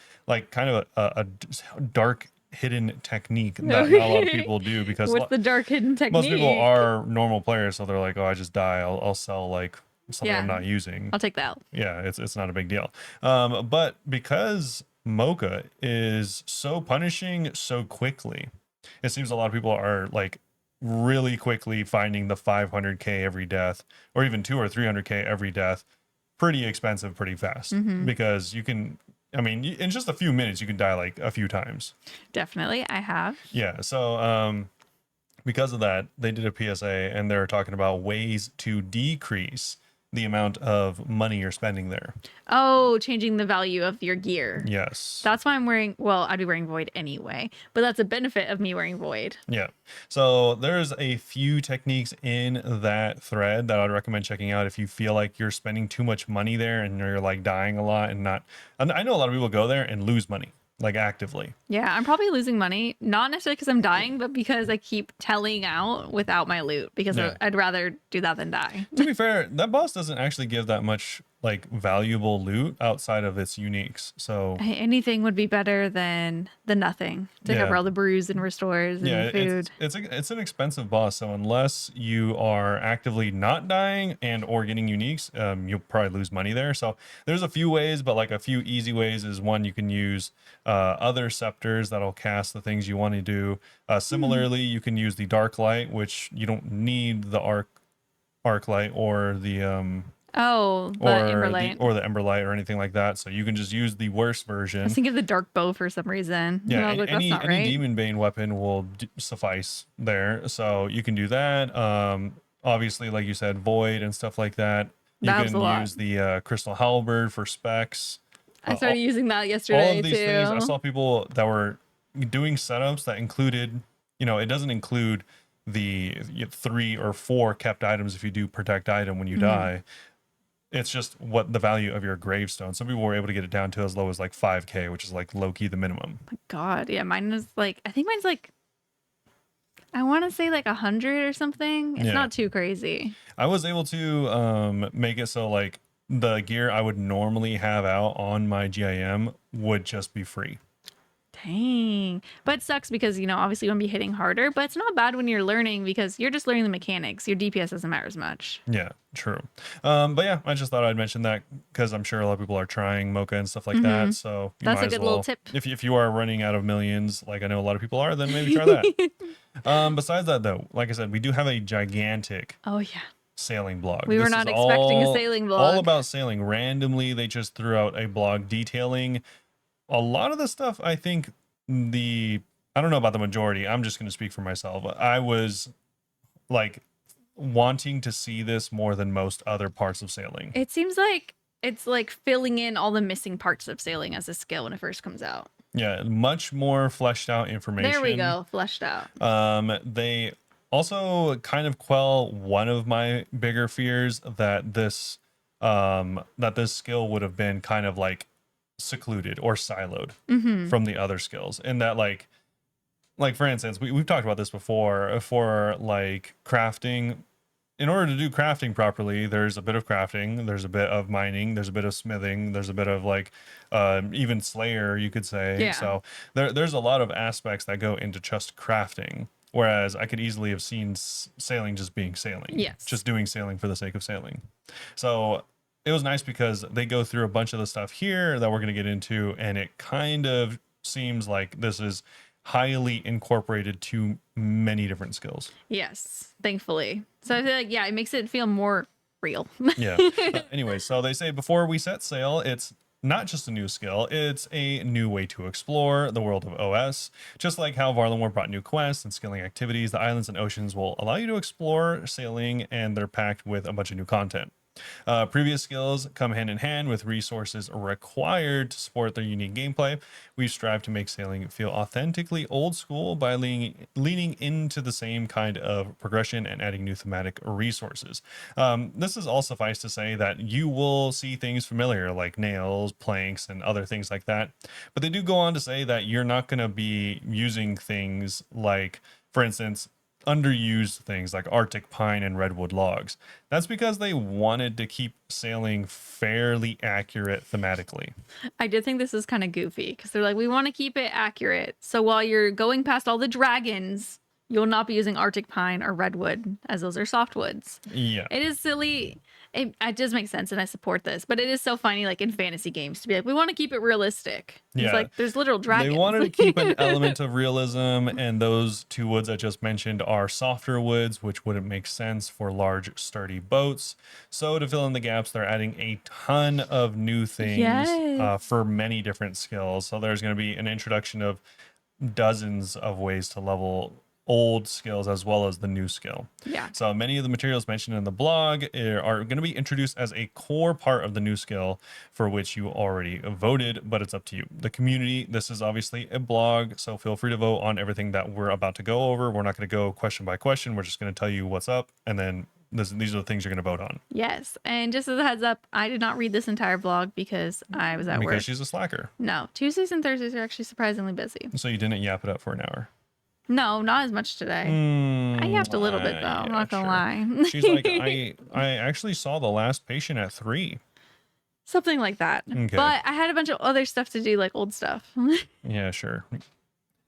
dark hidden technique that not a lot of people do because What's the dark hidden technique? most people are normal players. So they're like, oh, I just die. I'll sell like something I'm Yeah. not using. I'll take that. Yeah, it's not a big deal. But because Mocha is so punishing so quickly, it seems a lot of people are like really quickly finding the 500k every death, or even 2 or 300k every death, pretty expensive pretty fast, Mm-hmm. because you can, I mean, in just a few minutes you can die like a few times. Definitely, I have. Yeah, so because of that, they did a PSA and they're talking about ways to decrease the amount of money you're spending there. Oh, changing the value of your gear. Yes. That's why I'm wearing, well, I'd be wearing Void anyway, but that's a benefit of me wearing Void. Yeah. So there's a few techniques in that thread that I'd recommend checking out if you feel like you're spending too much money there and you're like dying a lot and not. And I know a lot of people go there and lose money, like actively. Yeah, I'm probably losing money, not necessarily because I'm dying, but because I keep telling out without my loot, because Yeah. I'd rather do that than die. To be fair, that boss doesn't actually give that much like valuable loot outside of its uniques. So Anything would be better than the nothing to cover Yeah. all the brews and restores yeah, and food. it's an expensive boss. So unless you are actively not dying and or getting uniques, you'll probably lose money there. So there's a few ways, but like a few easy ways is one, you can use other scepters that'll cast the things you want to do. Similarly, you can use the dark light, which you don't need the arc light or the Oh, the Emberlight. or the ember light or anything like that. So you can just use the worst I was version. thinking of the dark bow for some reason. Yeah, And I was like, that's not any right. demon bane weapon will suffice there. So you can do that. Obviously, like you said, void and stuff like that. You That helps can a lot. use the crystal halberd for specs. I started using that All yesterday of these things, I too. saw people that were doing setups that included, it doesn't include the 3 or 4 kept items if you do protect item when you die. It's just what the value of your gravestone. Some people were able to get it down to as low as like 5k, which is like low key the minimum. God, yeah, mine is like, I think mine's like, I want to say like 100 or something. It's Yeah. not too crazy. I was able to make it so like the gear I would normally have out on my GIM would just be free. Dang. But it sucks because, obviously you want to be hitting harder, but it's not bad when you're learning because you're just learning the mechanics. Your DPS doesn't matter as much. Yeah, true. But yeah, I just thought I'd mention that because I'm sure a lot of people are trying Mocha and stuff like that. So you That's might a as good well, little tip. if you are running out of millions, like I know a lot of people are, then maybe try that. Besides that though, like I said, we do have a gigantic Oh, yeah. sailing blog. We were This not is expecting a all- sailing blog. All about sailing. Randomly, they just threw out a blog detailing a lot of the stuff. I think I don't know about the majority. I'm just going to speak for myself. I was like wanting to see this more than most other parts of sailing. It seems like it's like filling in all the missing parts of sailing as a skill when it first comes out. Yeah, much more fleshed out information. There we go. Fleshed out. They also kind of quell one of my bigger fears that this skill would have been kind of like secluded or siloed from the other skills, and that like for instance, we've talked about this before for like crafting. In order to do crafting properly, there's a bit of crafting, there's a bit of mining, there's a bit of smithing, there's a bit of like even slayer, you could say. Yeah. So there's a lot of aspects that go into just crafting, whereas I could easily have seen sailing just being sailing. Yes. Just doing sailing for the sake of sailing. So it was nice because they go through a bunch of the stuff here that we're going to get into, and it kind of seems like this is highly incorporated to many different skills. Yes, thankfully. So I feel like, yeah, it makes it feel more real. Yeah. Anyway, so they say before we set sail, it's not just a new skill, it's a new way to explore the world of OS. Just like how Varlamore brought new quests and skilling activities, the islands and oceans will allow you to explore sailing, and they're packed with a bunch of new content. Previous skills come hand in hand with resources required to support their unique gameplay. We strive to make sailing feel authentically old school by leaning into the same kind of progression and adding new thematic resources. This is all suffice to say that you will see things familiar like nails, planks, and other things like that. But they do go on to say that you're not going to be using things like, for instance, underused things like Arctic pine and redwood logs. That's because they wanted to keep sailing fairly accurate thematically. I did think this is kind of goofy because they're like, we want to keep it accurate. So while you're going past all the dragons, you'll not be using Arctic pine or redwood, as those are softwoods. Yeah. It is silly. It does make sense, and I support this. But it is so funny, like in fantasy games, to be like, we want to keep it realistic. It's Yeah. like there's literal They dragons. wanted to keep an element of realism, and those two woods I just mentioned are softer woods, which wouldn't make sense for large, sturdy boats. So to fill in the gaps, they're adding a ton of new things Yes. for many different skills. So there's going to be an introduction of dozens of ways to level old skills as well as the new skill. Yeah. So many of the materials mentioned in the blog are going to be introduced as a core part of the new skill for which you already voted, but it's up to you. The community, this is obviously a blog, so feel free to vote on everything that we're about to go over. We're not going to go question by question. We're just going to tell you what's up, and then these are the things you're going to vote on. Yes. And just as a heads up, I did not read this entire blog because I was at work. Because she's a slacker. No, Tuesdays and Thursdays are actually surprisingly busy. So you didn't yap it up for an hour. No, not as much today. I yapped a little bit though. I'm not gonna lie. She's like, I actually saw the last patient at 3. Something like that. Okay. But I had a bunch of other stuff to do, like old stuff. Yeah, sure.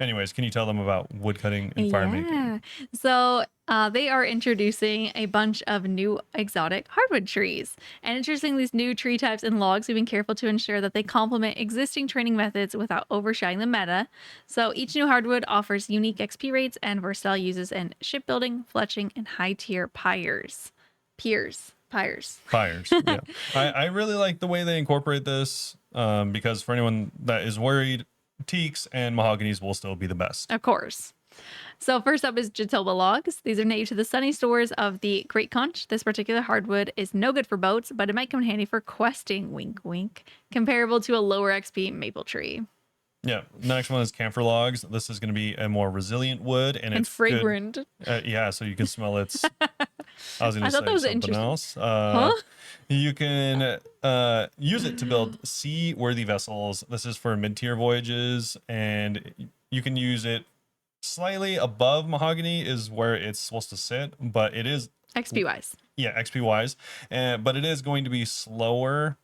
Anyways, can you tell them about woodcutting and fire making? Yeah. So they are introducing a bunch of new exotic hardwood trees and introducing these new tree types and logs. We've been careful to ensure that they complement existing training methods without overshadowing the meta. So each new hardwood offers unique XP rates and versatile uses in shipbuilding, fletching, and high tier pyres. Pyres. Yeah. I really like the way they incorporate this because for anyone that is worried, teaks and mahoganies will still be the best. Of course. So first up is Jatoba logs. These are native to the sunny stores of the Great Conch. This particular hardwood is no good for boats, but it might come in handy for questing, wink wink, comparable to a lower XP maple tree. Yeah. The next one is camphor logs. This is going to be a more resilient wood and it's fragrant. Yeah, so you can smell its. I was going to say thought that was something interesting. else. Huh? You can use it to build seaworthy vessels. This is for mid-tier voyages, and you can use it slightly above mahogany is where it's supposed to sit, but it is XP wise. Yeah, XP wise, but it is going to be slower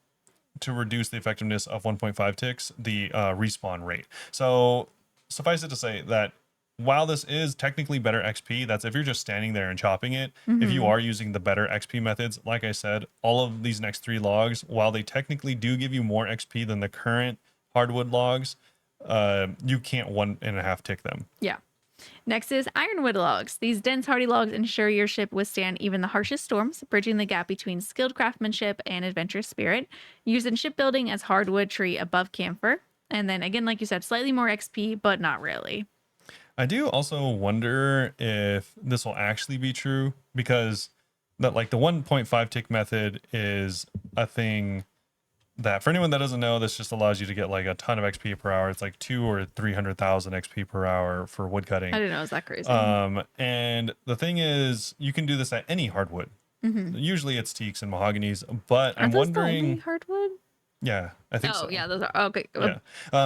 to reduce the effectiveness of 1.5 ticks, the respawn rate. So suffice it to say that while this is technically better XP, that's if you're just standing there and chopping it. If you are using the better XP methods, like I said, all of these next 3 logs, while they technically do give you more XP than the current hardwood logs, you can't 1.5 tick them. Yeah. Next is ironwood logs. These dense, hardy logs ensure your ship withstand even the harshest storms, bridging the gap between skilled craftsmanship and adventurous spirit. Used in shipbuilding as hardwood tree above camphor. And then again, like you said, slightly more XP, but not really. I do also wonder if this will actually be true because that like the 1.5 tick method is a thing that for anyone that doesn't know, this just allows you to get like a ton of XP per hour. It's like 200,000 or 300,000 XP per hour for woodcutting. I didn't know it was that crazy. And the thing is, you can do this at any hardwood. Usually it's teaks and mahoganies, but I'm wondering. Hardwood? Yeah, I think so. Oh, yeah, those are okay. Yeah.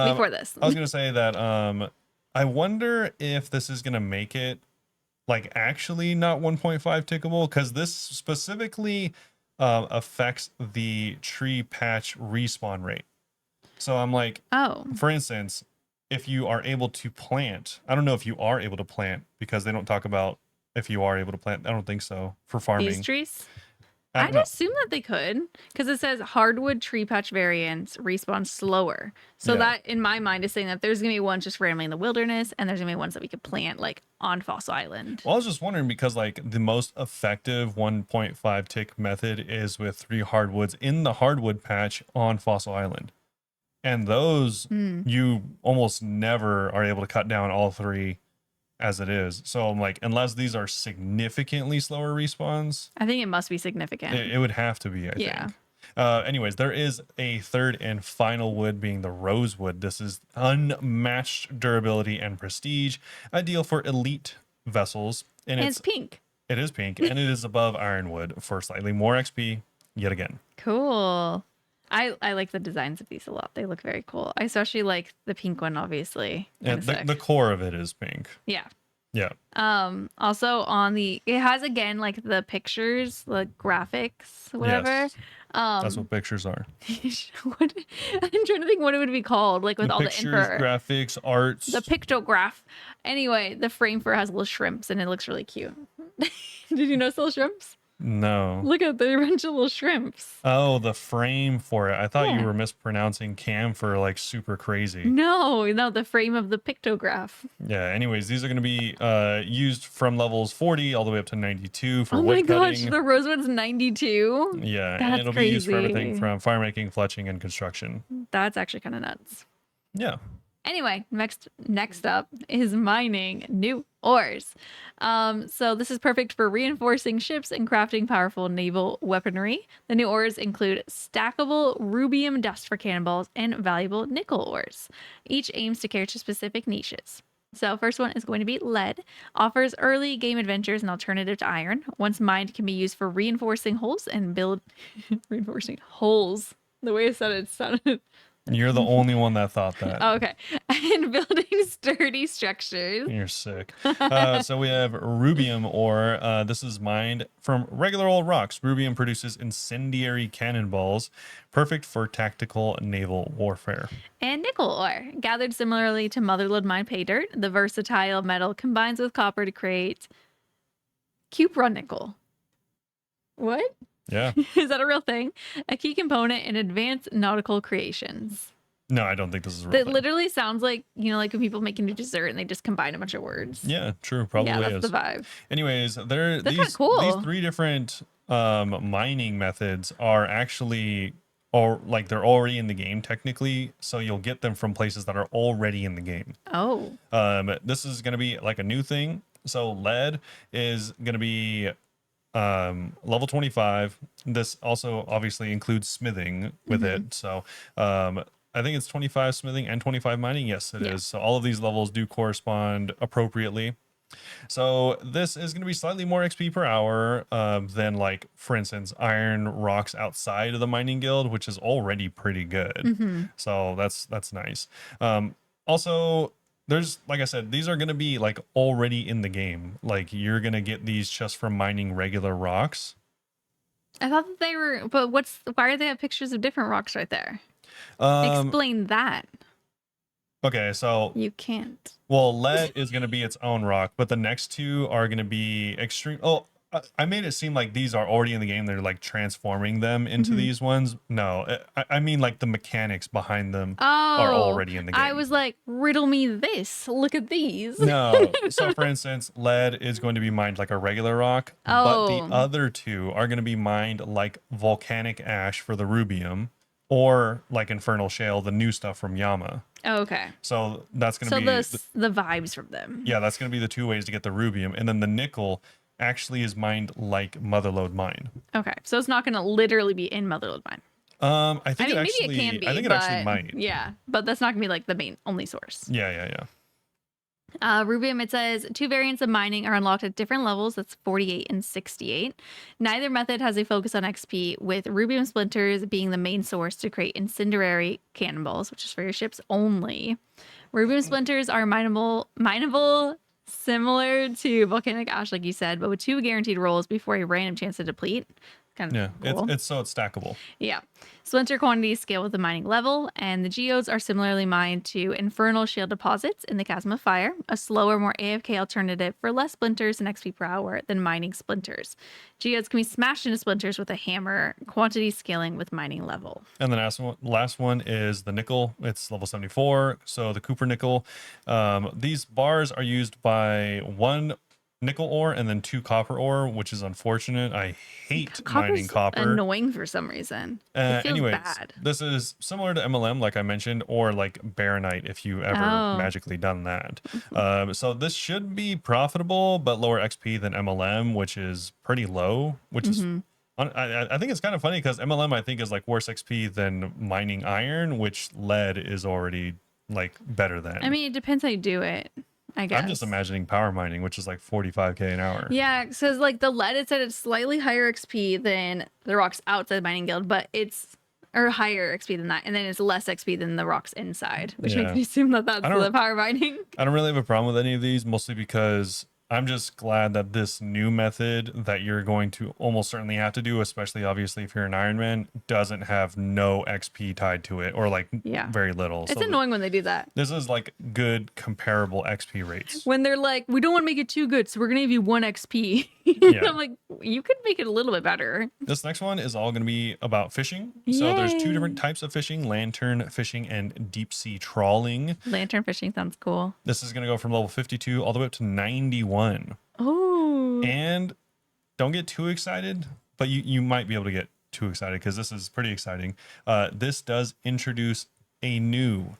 Before this, I was gonna say that I wonder if this is gonna make it like actually not 1.5 tickable because this specifically affects the tree patch respawn rate. So I'm like, for instance, if you are able to plant, I don't know if you are able to plant because they don't talk about if you are able to plant. I don't think so for farming. These trees? I'd assume that they could because it says hardwood tree patch variants respawn slower. So that in my mind is saying that there's going to be ones just randomly in the wilderness and there's going to be ones that we could plant like on Fossil Island. Well, I was just wondering because like the most effective 1.5 tick method is with 3 hardwoods in the hardwood patch on Fossil Island. And those you almost never are able to cut down all 3 as it is. So I'm like, unless these are significantly slower respawns, I think it must be significant. It would have to be, I think. Anyways, there is a third and final wood being the rosewood. This is unmatched durability and prestige, ideal for elite vessels. And it's pink. It is pink, and it is above ironwood for slightly more XP yet again. Cool. I like the designs of these a lot. They look very cool. I especially like the pink one, obviously. Yeah, the core of it is pink. Yeah. Yeah. Also on it has again like the pictures, the graphics, whatever. Yes. That's what pictures are. I'm trying to think what it would be called, like with all the emperor graphics, arts. The pictograph. Anyway, the frame for it has little shrimps and it looks really cute. Did you notice little shrimps? No. Look at the bunch of little shrimps. Oh, the frame for it. I thought you Yeah. were mispronouncing camphor like super crazy. No, the frame of the pictograph. Yeah, anyways, these are going to be used from levels 40 all the way up to 92 for Oh my gosh, woodcutting. the rosewood's 92. Yeah, and That's it'll be used for everything crazy. from fire making, fletching, and construction. That's actually kind of nuts. Yeah. Anyway, next up is mining new ores. So this is perfect for reinforcing ships and crafting powerful naval weaponry. The new ores include stackable rubium dust for cannonballs and valuable nickel ores. Each aims to cater to specific niches. So first one is going to be lead. Offers early game adventures an alternative to iron. Once mined, can be used for reinforcing holes and build reinforcing holes. The way I said it sounded. You're the only one that thought that. Oh, okay. And building sturdy structures. You're sick. So we have rubium ore. This is mined from regular old rocks. Rubium produces incendiary cannonballs, perfect for tactical naval warfare. And nickel ore. Gathered similarly to motherlode mine pay dirt, the versatile metal combines with copper to create cupra nickel. What? Yeah. Is that a real thing? A key component in advanced nautical creations. No, I don't think this is a real That thing. literally sounds like, like when people making a dessert and they just combine a bunch of words. Yeah, true. Probably Yeah, that's is. the vibe. Anyways, That's kinda these cool. three different mining methods are actually or like they're already in the game technically, so you'll get them from places that are already in the game. Oh. This is going to be like a new thing. So lead is going to be level 25. This also obviously includes smithing with it. So I think it's 25 smithing and 25 mining. Yes, it is. So all of these levels do correspond appropriately. So this is going to be slightly more XP per hour than, like, for instance, iron rocks outside of the mining guild, which is already pretty good. So that's nice. Also, there's, like I said, these are going to be like already in the game. Like, you're going to get these just from mining regular rocks. I thought that they were, but why are they have pictures of different rocks right there? Explain that. Okay, so You can't. well, lead is going to be its own rock, but the next two are going to be extreme. Oh, I made it seem like these are already in the game. They're like transforming them into these ones. No, I mean like the mechanics behind them are already in the game. I was like, riddle me this. Look at these. No. So for instance, lead is going to be mined like a regular rock, but the other two are going to be mined like volcanic ash for the rubium, or like infernal shale, the new stuff from Yama. Oh, okay. So that's going to be the vibes from them. yeah, that's going to be the two ways to get the rubium. And then the nickel actually is mined like motherlode mine. Okay. So it's not going to literally be in motherlode mine. I think I mean, it actually maybe it can be. I think it but, actually might. Yeah, but that's not going to be like the main only source. Yeah. Rubium, it says 2 variants of mining are unlocked at different levels. That's 48 and 68. Neither method has a focus on XP, with rubium splinters being the main source to create incendiary cannonballs, which is for your ships only. Rubium splinters are mineable similar to volcanic ash, like you said, but with 2 guaranteed rolls before a random chance to deplete. Kind of cool. It's stackable. Yeah. Splinter quantities scale with the mining level, and the geodes are similarly mined to infernal shield deposits in the Chasm of Fire, a slower, more AFK alternative for less splinters and XP per hour than mining splinters. Geodes can be smashed into splinters with a hammer, quantity scaling with mining level. And then last one is the nickel. It's level 74. So the Cooper nickel. These bars are used by 1 nickel ore and then 2 copper ore, which is unfortunate. I hate mining copper. Annoying for some reason. It feels anyways, bad. This is similar to MLM, like I mentioned, or like Baronite if you ever magically done that. So this should be profitable, but lower XP than MLM, which is pretty low. Which is I think it's kind of funny because MLM I think is like worse XP than mining iron, which lead is already like better than. I mean, it depends how you do it, I guess. I'm just imagining power mining, which is like 45k an hour. Yeah, because like the lead, it said it's slightly higher XP than the rocks outside the mining guild, but it's or higher XP than that, and then it's less XP than the rocks inside, which makes me assume that that's the power mining. I don't really have a problem with any of these, mostly because I'm just glad that this new method that you're going to almost certainly have to do, especially obviously if you're an Iron Man, doesn't have no XP tied to it, or like very little. It's annoying when they do that. This is like good comparable XP rates. When they're like, we don't want to make it too good, so we're gonna give you 1 XP. I'm like, You could make it a little bit better. This next one is all going to be about fishing. So there's two Yay. different types of fishing: lantern fishing and deep sea trawling. Lantern fishing sounds cool. This is going to go from level 52 all the way up to 91. Oh, And don't get too excited, but you might be able to get too excited because this is pretty exciting. This does introduce a new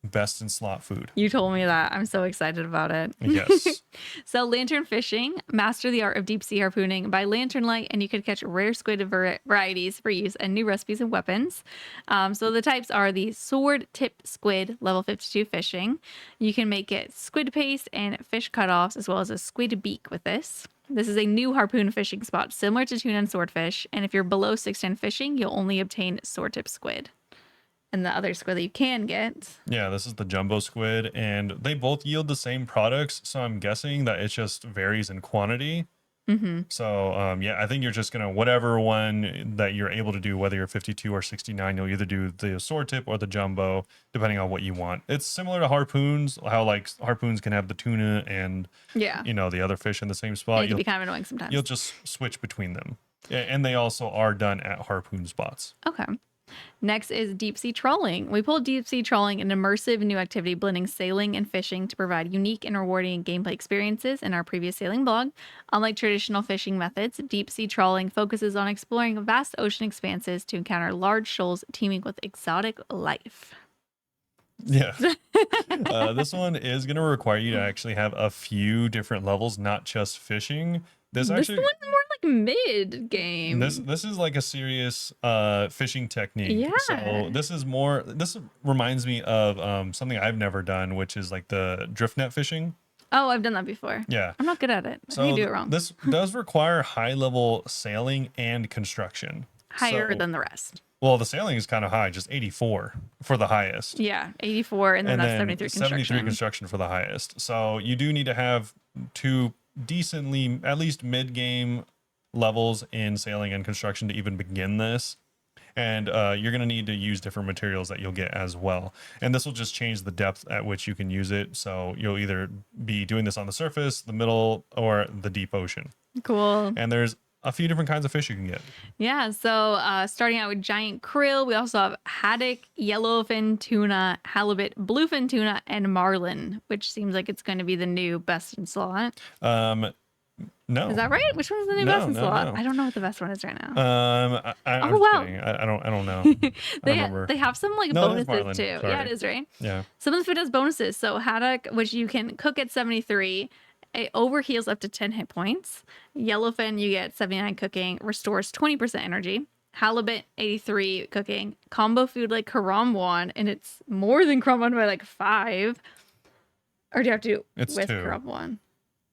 best in slot food. you told me that. I'm so excited about it. Yes. So, lantern fishing, master the art of deep sea harpooning by lantern light, and you can catch rare squid varieties for use and new recipes and weapons. So, the types are the sword tip squid, level 52 fishing. You can make it squid paste and fish cutoffs, as well as a squid beak with this. This is a new harpoon fishing spot similar to tuna and swordfish. And if you're below 610 fishing, you'll only obtain sword tip squid. And the other squid that you can get. Yeah, this is the jumbo squid, and they both yield the same products. So I'm guessing that it just varies in quantity. So yeah, I think you're just gonna whatever one that you're able to do, whether you're 52 or 69, you'll either do the sword tip or the jumbo, depending on what you want. It's similar to harpoons, how like harpoons can have the tuna and Yeah. the other fish in the same It spot. can be kind of annoying sometimes. You'll just switch between them. Yeah, and they also are done at harpoon spots. Okay. Next is deep sea trawling. We pulled deep sea trawling, an immersive new activity blending sailing and fishing to provide unique and rewarding gameplay experiences in our previous sailing blog. Unlike traditional fishing methods, deep sea trawling focuses on exploring vast ocean expanses to encounter large shoals teeming with exotic life. Yeah. This one is going to require you to actually have a few different levels, not just fishing. This This actually one's more like mid game. this is like a serious fishing technique. Yeah. So this reminds me of something I've never done, which is like the drift net fishing. Oh, I've done that before. Yeah. I'm not good at it. I So think you do it wrong. this does require high level sailing and construction. Higher So- than the rest. Well, the sailing is kind of high, just 84 for the highest. Yeah, 84, and then that's 73 construction. 73 construction for the highest. So you do need to have two decently, at least mid-game levels in sailing and construction to even begin this. And you're going to need to use different materials that you'll get as well. And this will just change the depth at which you can use it. So you'll either be doing this on the surface, the middle, or the deep ocean. Cool. And there's a few different kinds of fish you can get. Yeah, so starting out with giant krill, we also have haddock, yellowfin tuna, halibut, bluefin tuna, and marlin, which seems like it's going to be the new best in slot. No. Is that right? Which one's the new No, best in no, slot? no. I don't know what the best one is right now. I'm Oh, just wow. kidding. I don't know. I don't remember. They have some like No, it is bonuses marlin. too. Sorry. Yeah, it is, right? Yeah. Some of the food has bonuses. So haddock, which you can cook at 73, it overheals up to 10 hit points. Yellowfin, you get 79 cooking, restores 20% energy. Halibut, 83 cooking. Combo food like Karamwan, and it's more than Karamwan by like 5. Or do you have to do It's with 2. Karamwan?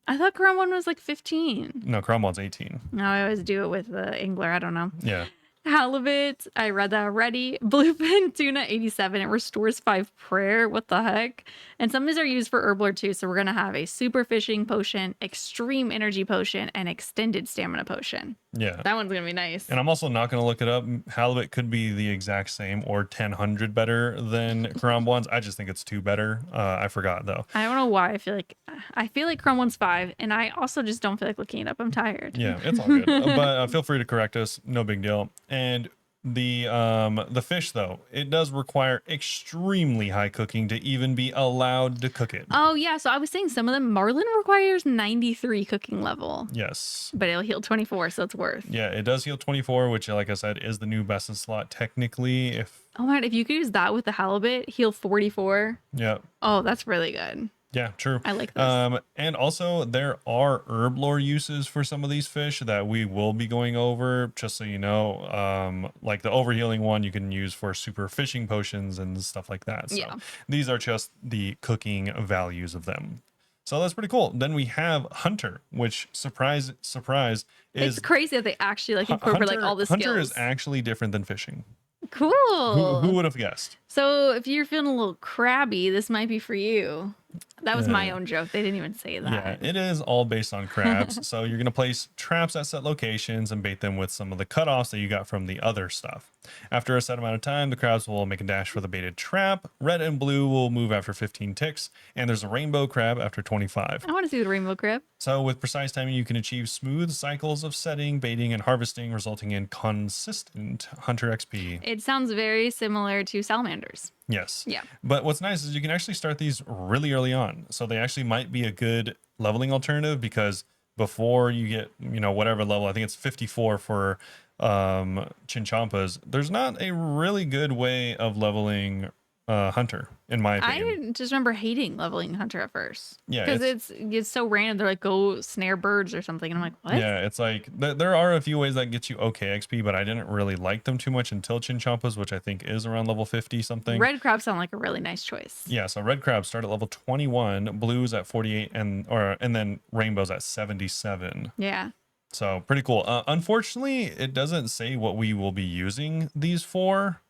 I thought Karamwan was like 15. No, Cromwell's 18. No, I always do it with the angler. I don't know. Yeah. Halibut, I read that already. Bluefin tuna, 87. It restores 5 prayer. What the heck? And some of these are used for Herbler too. So we're going to have a super fishing potion, extreme energy potion, and extended stamina potion. Yeah. That one's going to be nice. And I'm also not going to look it up. Halibut could be the exact same or 1000 better than Cromwell's. I just think it's 2 better. I forgot though. I don't know why. I feel like Chrome one's 5. And I also just don't feel like looking it up. I'm tired. Yeah, it's all good. But feel free to correct us. No big deal. And the fish though, it does require extremely high cooking to even be allowed to cook it. Oh, yeah. So I was saying some of them, marlin requires 93 cooking level, Yes. but it'll heal 24. So it's worth. Yeah, it does heal 24, which like I said is the new best in slot technically. Oh my God, if you could use that with the halibut, heal 44. Yeah. Oh, that's really good. Yeah, true. I like this. And also there are herb lore uses for some of these fish that we will be going over, just so you know. Like the overhealing one you can use for super fishing potions and stuff like that. So Yeah. these are just the cooking values of them. So that's pretty cool. Then we have Hunter, which surprise is It's crazy that they actually like incorporate like all the skills. Hunter is actually different than fishing. Cool. Who would have guessed? So if you're feeling a little crabby, this might be for you. That was my own joke. They didn't even say that. Yeah, it is all based on crabs. So you're going to place traps at set locations and bait them with some of the cutoffs that you got from the other stuff. After a set amount of time, the crabs will make a dash for the baited trap. Red and blue will move after 15 ticks, and there's a rainbow crab after 25. I want to see the rainbow crab. So with precise timing, you can achieve smooth cycles of setting, baiting, and harvesting, resulting in consistent hunter XP. It sounds very similar to salamanders. Yes. Yeah. But what's nice is you can actually start these really early on. So they actually might be a good leveling alternative, because before you get, whatever level, I think it's 54 for Chinchampas, there's not a really good way of leveling Hunter, in my opinion. I just remember hating leveling hunter at first. Yeah, because it's so random. They're like, go snare birds or something, and I'm like, what? Yeah, it's like there are a few ways that get you okay XP, but I didn't really like them too much until Chinchampas, which I think is around level 50 something. Red crabs sound like a really nice choice. Yeah, so red crabs start at level 21, blues at 48, and then rainbows at 77. Yeah. So pretty cool. Unfortunately, it doesn't say what we will be using these for.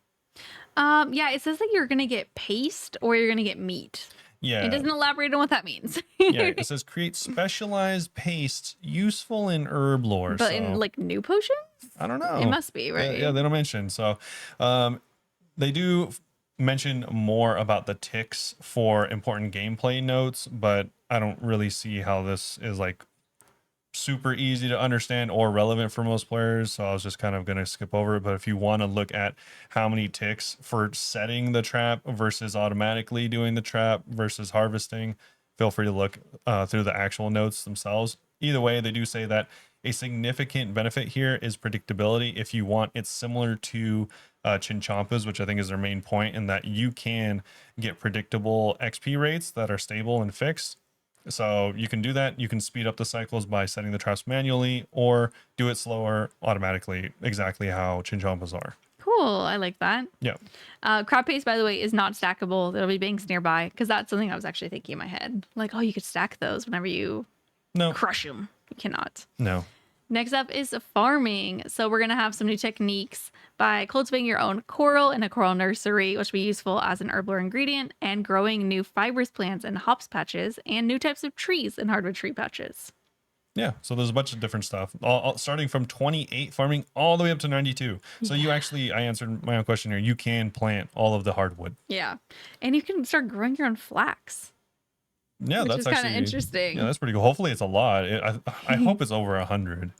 Yeah, it says that you're gonna get paste or you're gonna get meat. Yeah. It doesn't elaborate on what that means. Yeah, it says create specialized pastes useful in herb lore. But so, in like new potions? I don't know. It must be, right? Yeah, they don't mention. So they do mention more about the ticks for important gameplay notes, but I don't really see how this is like super easy to understand or relevant for most players, so I was just kind of going to skip over it. But if you want to look at how many ticks for setting the trap versus automatically doing the trap versus harvesting, feel free to look through the actual notes themselves. Either way, they do say that a significant benefit here is predictability. If you want, it's similar to Chinchampas, which I think is their main point, in that you can get predictable XP rates that are stable and fixed. So you can do that. You can speed up the cycles by setting the traps manually, or do it slower automatically, exactly how Chinchampas are. Cool. I like that. Yeah. Crab paste, by the way, is not stackable. There'll be banks nearby, because that's something I was actually thinking in my head. Like, oh, you could stack those whenever you crush them. You cannot. No. Next up is farming. So we're going to have some new techniques by cultivating your own coral in a coral nursery, which will be useful as an herb lore ingredient, and growing new fibrous plants and hops patches, and new types of trees in hardwood tree patches. Yeah, so there's a bunch of different stuff, all starting from 28 farming all the way up to 92. So I answered my own question here. You can plant all of the hardwood. Yeah, and you can start growing your own flax. Yeah, which that's is actually kind of interesting. Yeah, that's pretty cool. Hopefully it's a lot. I hope it's over 100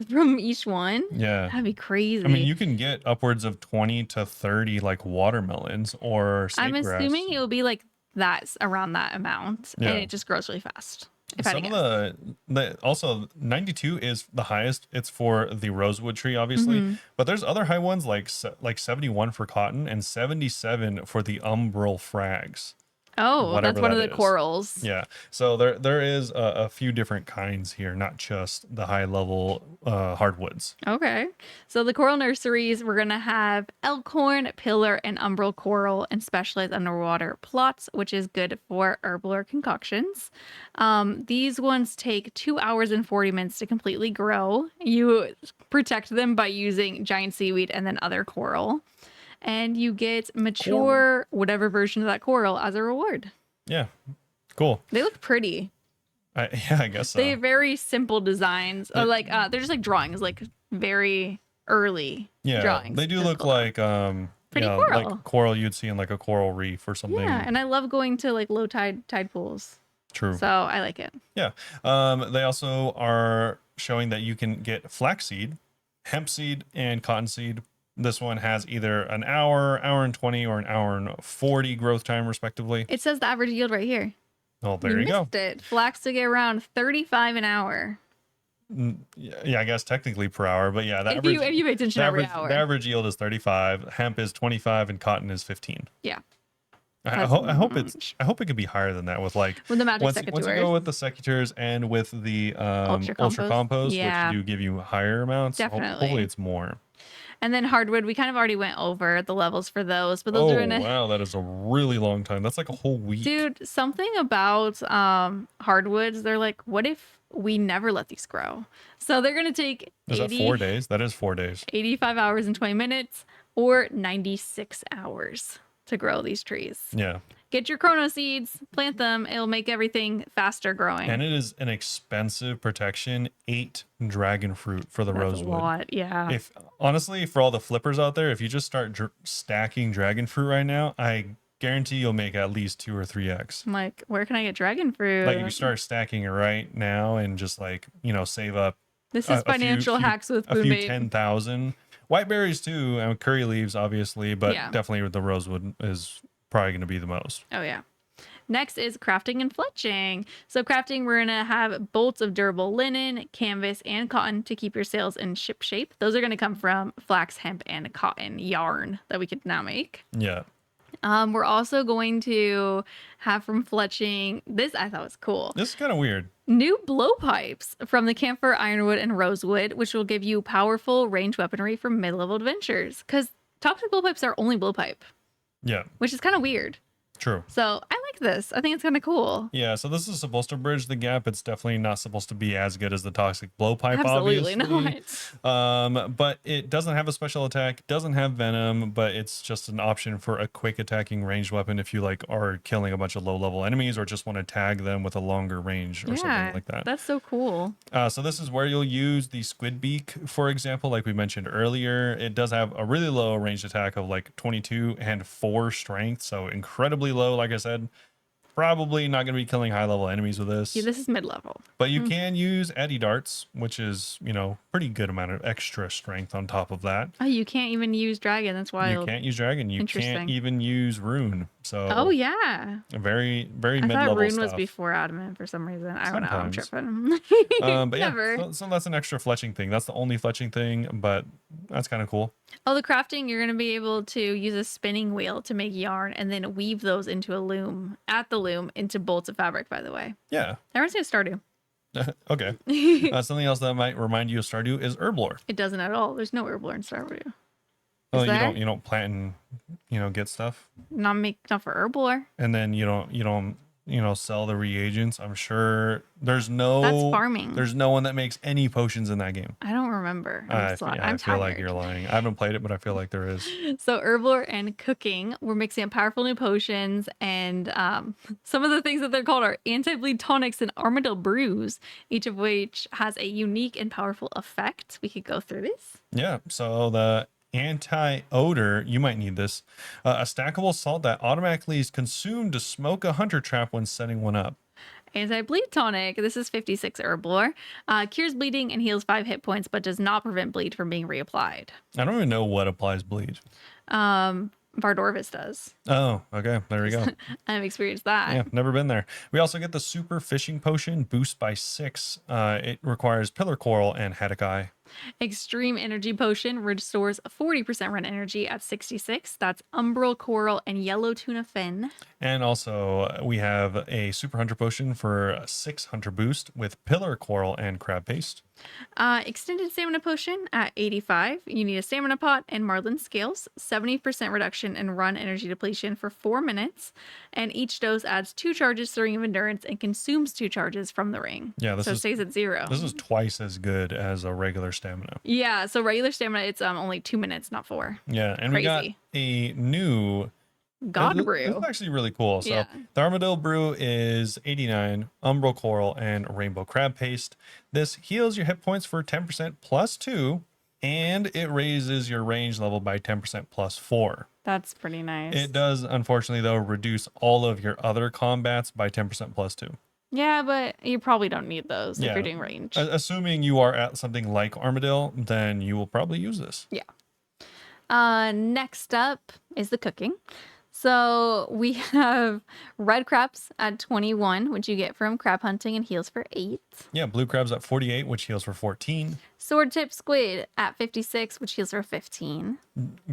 from each one. Yeah, that'd be crazy. I mean, you can get upwards of 20 to 30 like watermelons or snake I'm grass. assuming it will be like that's around that amount, and it just grows really fast. Some of the also 92 is the highest. It's for the rosewood tree, obviously, but there's other high ones like 71 for cotton and 77 for the umbral frags. Oh, that's one of the corals. Yeah. So there is a few different kinds here, not just the high level hardwoods. Okay. So the coral nurseries, we're going to have elkhorn, pillar, and umbral coral and specialized underwater plots, which is good for herb lore concoctions. These ones take 2 hours and 40 minutes to completely grow. You protect them by using giant seaweed and then other coral. And you get mature whatever version of that coral as a reward. Yeah, cool. They look pretty. I guess so. They have very simple designs. They're just like drawings, like very early drawings. They do look like pretty coral. like coral you'd see in like a coral reef or something. Yeah, and I love going to like low tide pools. True. So I like it. Yeah. They also are showing that you can get flaxseed, hemp seed, and cottonseed. This one has either an hour and 20, or an hour and 40 growth time, respectively. It says the average yield right here. Oh, there you go. Missed it. Flax to get around 35 an hour. Yeah, I guess technically per hour, but yeah, if you pay attention every hour. The average yield is 35, hemp is 25, and cotton is 15. Yeah. I hope it could be higher than that with like with the magic once you go with the secateurs and with the ultra compost, which do give you higher amounts. Definitely. Hopefully it's more. And then hardwood, we kind of already went over the levels for those, but those are wow, that is a really long time. That's like a whole week. Dude, something about hardwoods, they're like, what if we never let these grow? So they're going to take that 4 days? That is 4 days. 85 hours and 20 minutes or 96 hours to grow these trees. Yeah. Get your chrono seeds, plant them. It'll make everything faster growing. And it is an expensive protection. 8 dragon fruit for the That's rosewood. a lot, yeah. If honestly, for all the flippers out there, if you just start stacking dragon fruit right now, I guarantee you'll make at least 2 or 3x. I'm like, where can I get dragon fruit? Like if you start stacking it right now and just like, you know, save up. This is financial hacks with a few Bunebape. 10,000. White berries too, and curry leaves obviously, but Yeah. definitely the rosewood is probably going to be the most. Oh yeah. Next is crafting and fletching. So crafting, we're gonna have bolts of durable linen, canvas, and cotton to keep your sails in ship shape. Those are gonna come from flax, hemp, and cotton yarn that we could now make. Yeah. We're also going to have from fletching, this I thought was cool, This is kind of weird. new blowpipes from the camphor, ironwood, and rosewood, which will give you powerful range weaponry for mid-level adventures. Because toxic blowpipes are only blowpipe, Yeah. which is kind of weird. True. So I like this. I think it's kind of cool. Yeah, so this is supposed to bridge the gap. It's definitely not supposed to be as good as the toxic blowpipe, Absolutely obviously. not. But it doesn't have a special attack, doesn't have venom, but it's just an option for a quick attacking ranged weapon if you like are killing a bunch of low level enemies or just want to tag them with a longer range or something like that. That's so cool. So this is where you'll use the squid beak, for example, like we mentioned earlier. It does have a really low ranged attack of like 22 and 4 strength, so incredibly low. Like I said, probably not going to be killing high level enemies with this. Yeah, this is mid-level. But you can use eddy darts, which is, you know, pretty good amount of extra strength on top of that. Oh, you can't even use dragon. That's wild. You can't use dragon. You Interesting. can't even use rune. So Oh yeah. very, very I mid-level thought rune stuff. was before adamant for some reason. I don't know. I'm Sometimes. tripping. But yeah, Never. so that's an extra fletching thing. That's the only fletching thing, but that's kind of cool. Oh, the crafting, you're going to be able to use a spinning wheel to make yarn and then weave those into a loom, at the loom, into bolts of fabric, by the way. Yeah. Everyone's going to Stardew. Okay. Something else that might remind you of Stardew is herblore. It doesn't at all. There's no herblore in Stardew. Oh, Is there? you don't plant and get stuff, Not for herblore. and then you don't sell the reagents. I'm sure there's no That's farming. There's no one that makes any potions in that game. I don't remember. I I'm feel like tired. you're lying. I haven't played it, but I feel like there is. So herblore and cooking, we're mixing up powerful new potions, and some of the things that they're called are anti-bleed tonics and armadillo brews, each of which has a unique and powerful effect. We could go through this. Yeah. So the anti-odor, you might need this. A stackable salt that automatically is consumed to smoke a hunter trap when setting one up. Anti-bleed tonic. This is 56 herblore. Cures bleeding and heals 5 hit points, but does not prevent bleed from being reapplied. I don't even know what applies bleed. Vardorvis does. Oh, okay. There we go. I've experienced that. Yeah, never been there. We also get the super fishing potion boost by 6. It requires pillar coral and haddock eye. Extreme energy potion restores 40% run energy at 66. That's umbral coral and yellow tuna fin. And also we have a super hunter potion for a 6 hunter boost with pillar coral and crab paste. Extended stamina potion at 85. You need a stamina pot and marlin scales. 70% reduction in run energy depletion for 4 minutes. And each dose adds 2 charges to the ring of endurance and consumes 2 charges from the ring. Yeah, so it stays at 0. This is twice as good as a regular stamina. Yeah, so regular stamina, it's only 2 minutes, not 4. Yeah, and Crazy. we got a new God This brew. is actually really cool. So Yeah. the Armadillo Brew is 89, Umbral Coral, and Rainbow Crab Paste. This heals your hit points for 10% plus 2, and it raises your range level by 10% plus 4. That's pretty nice. It does, unfortunately, though, reduce all of your other combats by 10% plus 2. Yeah, but you probably don't need those if Yeah. you're doing range. Assuming you are at something like Armadillo, then you will probably use this. Yeah. Next up is the cooking. So we have red crabs at 21, which you get from crab hunting and heals for 8. Yeah, blue crabs at 48, which heals for 14. Sword tip squid at 56, which heals for 15.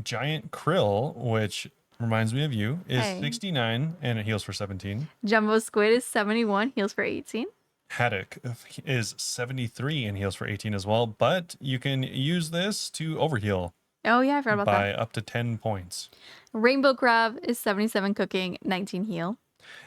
Giant krill, which reminds me of you, is Hey. 69 and it heals for 17. Jumbo squid is 71, heals for 18. Haddock is 73 and heals for 18 as well, but you can use this to overheal Oh yeah, I forgot about by that. up to 10 points. Rainbow crab is 77 cooking, 19 heal.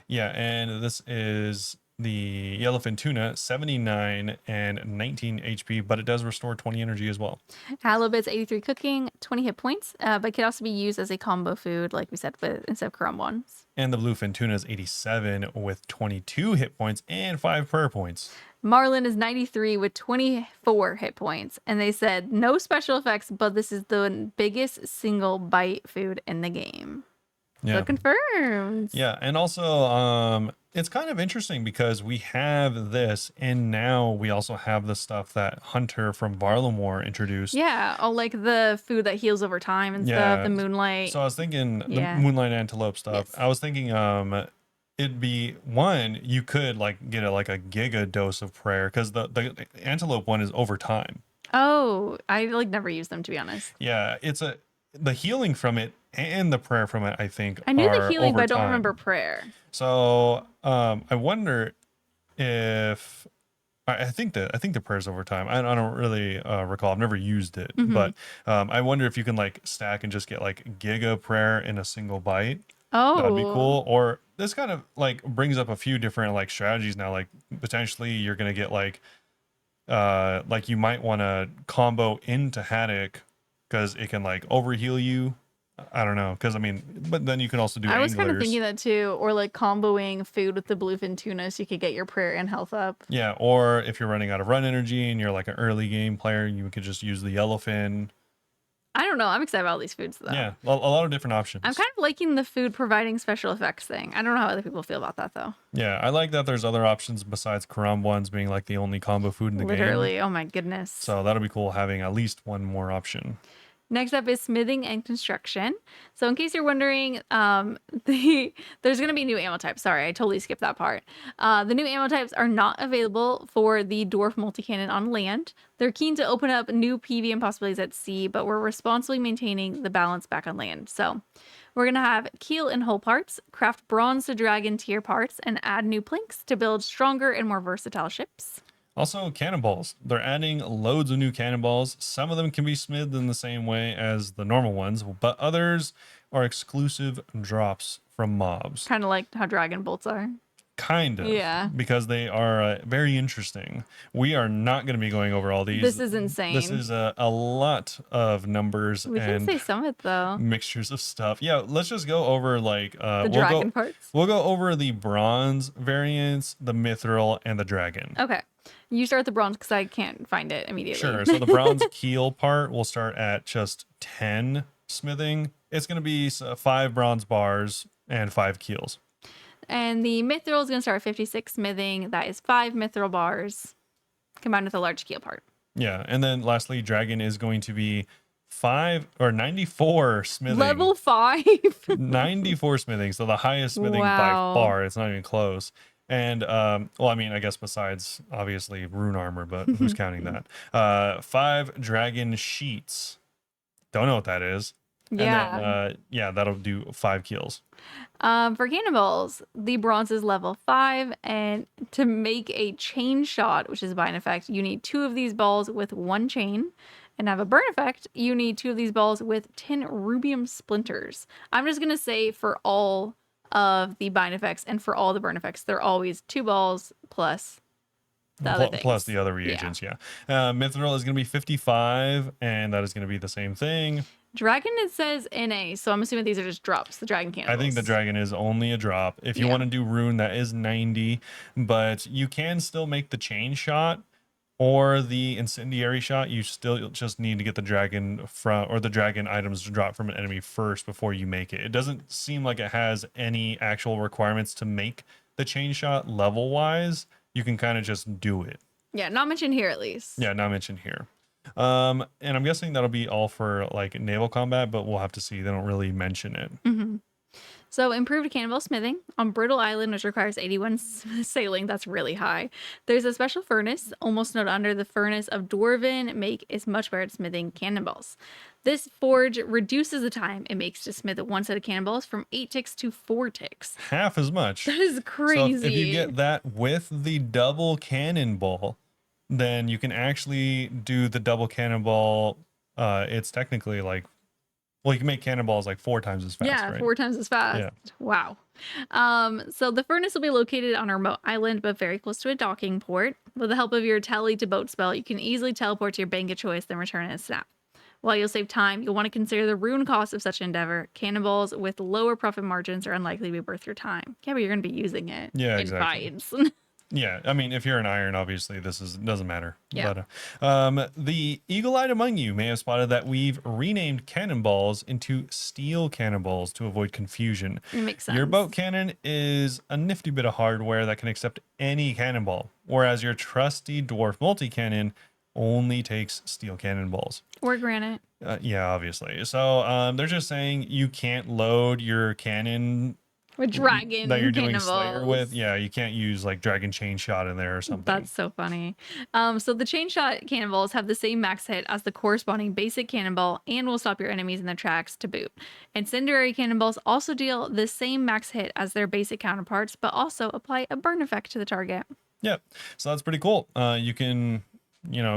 Yeah, and this is the yellowfin tuna, 79 and 19 HP, but it does restore 20 energy as well. Halibut's 83 cooking, 20 hit points, but can also be used as a combo food, like we said, with instead of crumbs. And the bluefin tuna is 87 with 22 hit points and 5 prayer points. Marlin is 93 with 24 hit points. And they said no special effects, but this is the biggest single bite food in the game. Yeah. So confirmed. Yeah. And also, it's kind of interesting because we have this, and now we also have the stuff that Hunter from Varlamore introduced. Yeah. Oh, like the food that heals over time and stuff, the moonlight. So I was thinking Yeah. the moonlight antelope stuff. Yes. I was thinking, it'd be one, you could like get a giga dose of prayer because the antelope one is over time. Oh, I like never used them, to be honest. Yeah, the healing from it and the prayer from it, I think, I knew are the healing, over but I don't time. remember prayer. So I wonder if I think the prayer's over time. I don't really recall. I've never used it, but I wonder if you can like stack and just get like giga prayer in a single bite. Oh, That'd be cool. Or this kind of like brings up a few different like strategies now. Like potentially you're gonna get like you might want to combo into haddock because it can like overheal you. I don't know, because I mean, but then you can also do I was anglers. kind of thinking that too, or like comboing food with the bluefin tuna so you could get your prayer and health up. Yeah, or if you're running out of run energy and you're like an early game player, you could just use the yellowfin. I don't know. I'm excited about all these foods though. Yeah, a lot of different options. I'm kind of liking the food providing special effects thing. I don't know how other people feel about that though. Yeah, I like that there's other options besides Karam ones being like the only combo food in the game. Literally, oh my goodness. So that'll be cool having at least one more option. Next up is smithing and construction. So in case you're wondering, there's going to be new ammo types. Sorry, I totally skipped that part. The new ammo types are not available for the dwarf multi-cannon on land. They're keen to open up new PvM possibilities at sea, but we're responsibly maintaining the balance back on land. So we're going to have keel and hull parts, craft bronze to dragon tier parts, and add new planks to build stronger and more versatile ships. Also, cannonballs. They're adding loads of new cannonballs. Some of them can be smithed in the same way as the normal ones, but others are exclusive drops from mobs. Kind of like how dragon bolts are. Kind of. Yeah. Because they are very interesting. We are not going to be going over all these. This is insane. This is a lot of numbers We can and say some of it though. mixtures of stuff. Yeah, let's just go over like The dragon parts. We'll go over the bronze variants, the mithril, and the dragon. Okay. You start with the bronze because I can't find it immediately. Sure. So the bronze keel part will start at just 10 smithing. It's going to be 5 bronze bars and 5 keels. And the mithril is going to start at 56 smithing. That is 5 mithril bars combined with a large keel part. Yeah. And then lastly, dragon is going to be 94 smithing. Level 5. 94 smithing. So the highest smithing by far. It's not even close. And, well, I mean, I guess besides obviously rune armor, but who's counting that? 5 dragon sheets. Don't know what that is. Yeah. And then, that'll do 5 kills. For cannonballs, the bronze is level 5. And to make a chain shot, which is by an effect, you need 2 of these balls with 1 chain. And have a burn effect, you need 2 of these balls with 10 rubium splinters. I'm just going to say for all of the bind effects and for all the burn effects, they're always 2 balls plus the other things. Plus the other reagents, yeah. Mithril is going to be 55, and that is going to be the same thing. Dragon, it says NA, so I'm assuming these are just drops, the dragon cannonballs. I think the dragon is only a drop. If you want to do rune, that is 90, but you can still make the chain shot or the incendiary shot. You still just need to get the dragon or the dragon items to drop from an enemy first before you make it. It doesn't seem like it has any actual requirements to make the chain shot level wise. You can kind of just do it. Yeah, not mentioned here at least. Yeah, not mentioned here. And I'm guessing that'll be all for like naval combat, but we'll have to see. They don't really mention it. Mm-hmm. So improved cannonball smithing on Brittle Island, which requires 81 sailing. That's really high. There's a special furnace, almost not under the furnace of Dwarven make is much better at smithing cannonballs. This forge reduces the time it makes to smith 1 set of cannonballs from 8 ticks to 4 ticks. Half as much. That is crazy. So if you get that with the double cannonball, then you can actually do the double cannonball. It's technically like Well, you can make cannonballs like 4 times as fast, Yeah, right? 4 times as fast. Yeah. Wow. So the furnace will be located on a remote island, but very close to a docking port. With the help of your tele to boat spell, you can easily teleport to your bank of choice, then return in a snap. While you'll save time, you'll want to consider the rune cost of such an endeavor. Cannonballs with lower profit margins are unlikely to be worth your time. Yeah, but you're going to be using it Yeah, in exactly. fights. Yeah, I mean, if you're an iron, obviously doesn't matter. Yeah. But the eagle-eyed among you may have spotted that we've renamed cannonballs into steel cannonballs to avoid confusion. It makes Your boat sense. cannon is a nifty bit of hardware that can accept any cannonball, whereas your trusty dwarf multi-cannon only takes steel cannonballs. Or granite. Yeah, obviously. So they're just saying you can't load your cannon With that you're dragon doing Slayer with. cannonballs. Yeah, you can't use like Dragon Chain Shot in there or something. That's so funny. So the chain shot cannonballs have the same max hit as the corresponding basic cannonball and will stop your enemies in their tracks to boot. Incendiary cannonballs also deal the same max hit as their basic counterparts, but also apply a burn effect to the target. Yep. So that's pretty cool. You can,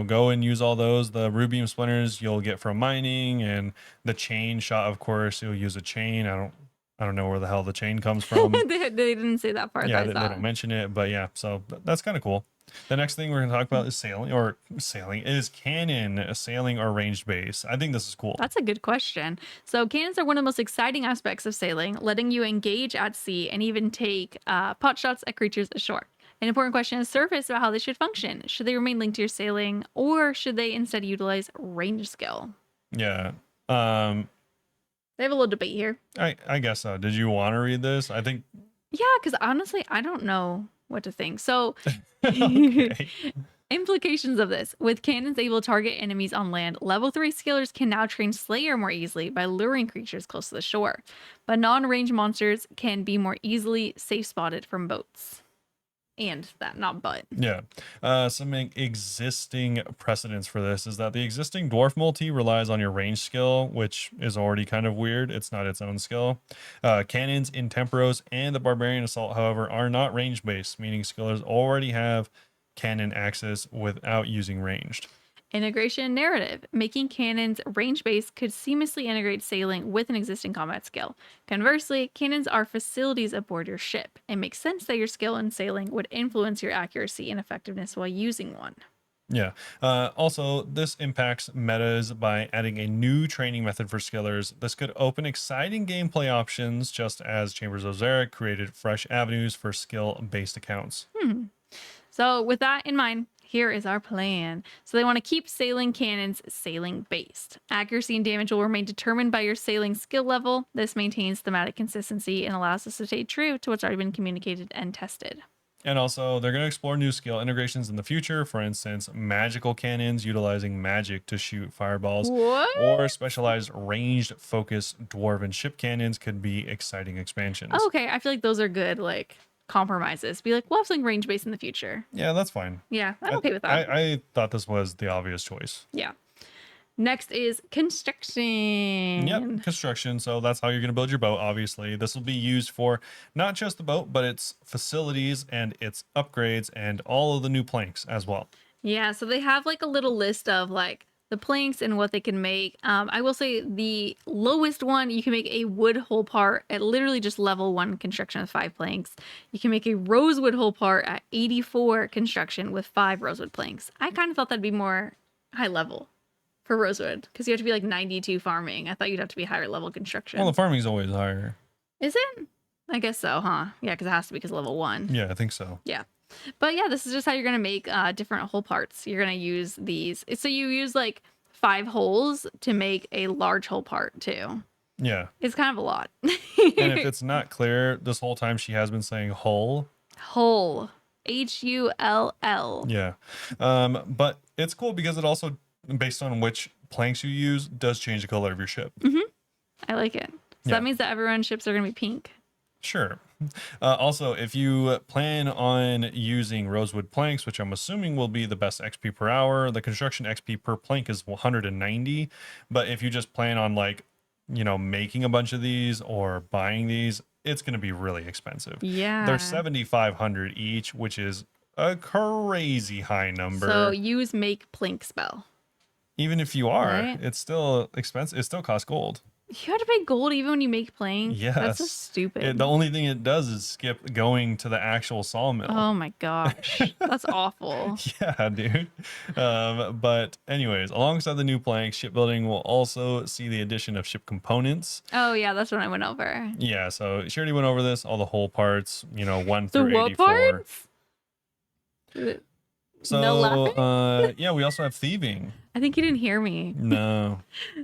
go and use all those. The rubium splinters you'll get from mining, and the chain shot, of course, you'll use a chain. I don't know where the hell the chain comes from. They didn't say that part. Yeah, I they saw. don't mention it, but yeah, so that's kind of cool. The next thing we're going to talk about is sailing is cannon, sailing or ranged base. I think this is cool. That's a good question. So cannons are one of the most exciting aspects of sailing, letting you engage at sea and even take pot shots at creatures ashore. An important question is surfaced about how they should function. Should they remain linked to your sailing, or should they instead utilize range skill? Yeah. Um, They have a little debate here. I guess so. Did you want to read this? I think. Yeah, because honestly, I don't know what to think. So, Okay. implications of this: with cannons able to target enemies on land, level 3 skillers can now train Slayer more easily by luring creatures close to the shore. But non-range monsters can be more easily safe spotted from boats. And that, not but. Yeah. Some existing precedents for this is that the existing dwarf multi relies on your range skill, which is already kind of weird. It's not its own skill. Cannons in Temporos and the Barbarian Assault, however, are not range based, meaning skillers already have cannon access without using ranged. Integration narrative. Making cannons range-based could seamlessly integrate sailing with an existing combat skill. Conversely, cannons are facilities aboard your ship. It makes sense that your skill in sailing would influence your accuracy and effectiveness while using one. Yeah. Also, this impacts metas by adding a new training method for skillers. This could open exciting gameplay options, just as Chambers of Xeric created fresh avenues for skill-based accounts. So, with that in mind, here is our plan. So, they want to keep sailing cannons sailing based. Accuracy and damage will remain determined by your sailing skill level. This maintains thematic consistency and allows us to stay true to what's already been communicated and tested. And also, they're going to explore new skill integrations in the future. For instance, magical cannons utilizing magic to shoot fireballs, What? or specialized ranged focus dwarven ship cannons could be exciting expansions. Oh, okay, I feel like those are good, like compromises. Be like, we'll have something range based in the future. Yeah, that's fine. Yeah, I'm okay with that. I thought this was the obvious choice. Yeah. Next is construction. Yep, construction. So that's how you're going to build your boat. Obviously, this will be used for not just the boat, but its facilities and its upgrades and all of the new planks as well. Yeah, so they have like a little list of like the planks and what they can make. I will say the lowest one, you can make a wood hull part at literally just level 1 construction with 5 planks. You can make a rosewood hull part at 84 construction with 5 rosewood planks. I kind of thought that'd be more high level for rosewood because you have to be like 92 farming. I thought you'd have to be higher level construction. Well, the farming's always higher. Is it? I guess so, huh? Yeah, because it has to be because level 1. Yeah, I think so. Yeah. But yeah, this is just how you're going to make different hole parts. You're going to use these. So you use like 5 holes to make a large hole part too. Yeah. It's kind of a lot. And if it's not clear, this whole time she has been saying hull. Hull. Hull. Yeah. But it's cool because it also, based on which planks you use, does change the color of your ship. I like it. So Yeah. that means that everyone's ships are going to be pink. Sure. Also, if you plan on using rosewood planks, which I'm assuming will be the best XP per hour, the construction XP per plank is 190. But if you just plan on making a bunch of these or buying these, it's going to be really expensive. Yeah. They're 7,500 each, which is a crazy high number. So use make plank spell. Even if you are, Right. it's still expensive. It still costs gold. You have to pay gold even when you make plank. That's so Yes. stupid. The only thing it does is skip going to the actual sawmill. Oh my gosh. That's awful. Yeah, dude. But anyways, alongside the new planks, shipbuilding will also see the addition of ship components. Oh yeah, that's what I went over. Yeah, so she already went over this, all the whole parts, 1 The through what 84. parts? No So, laughing? yeah, we also have thieving. I think you didn't hear me. No.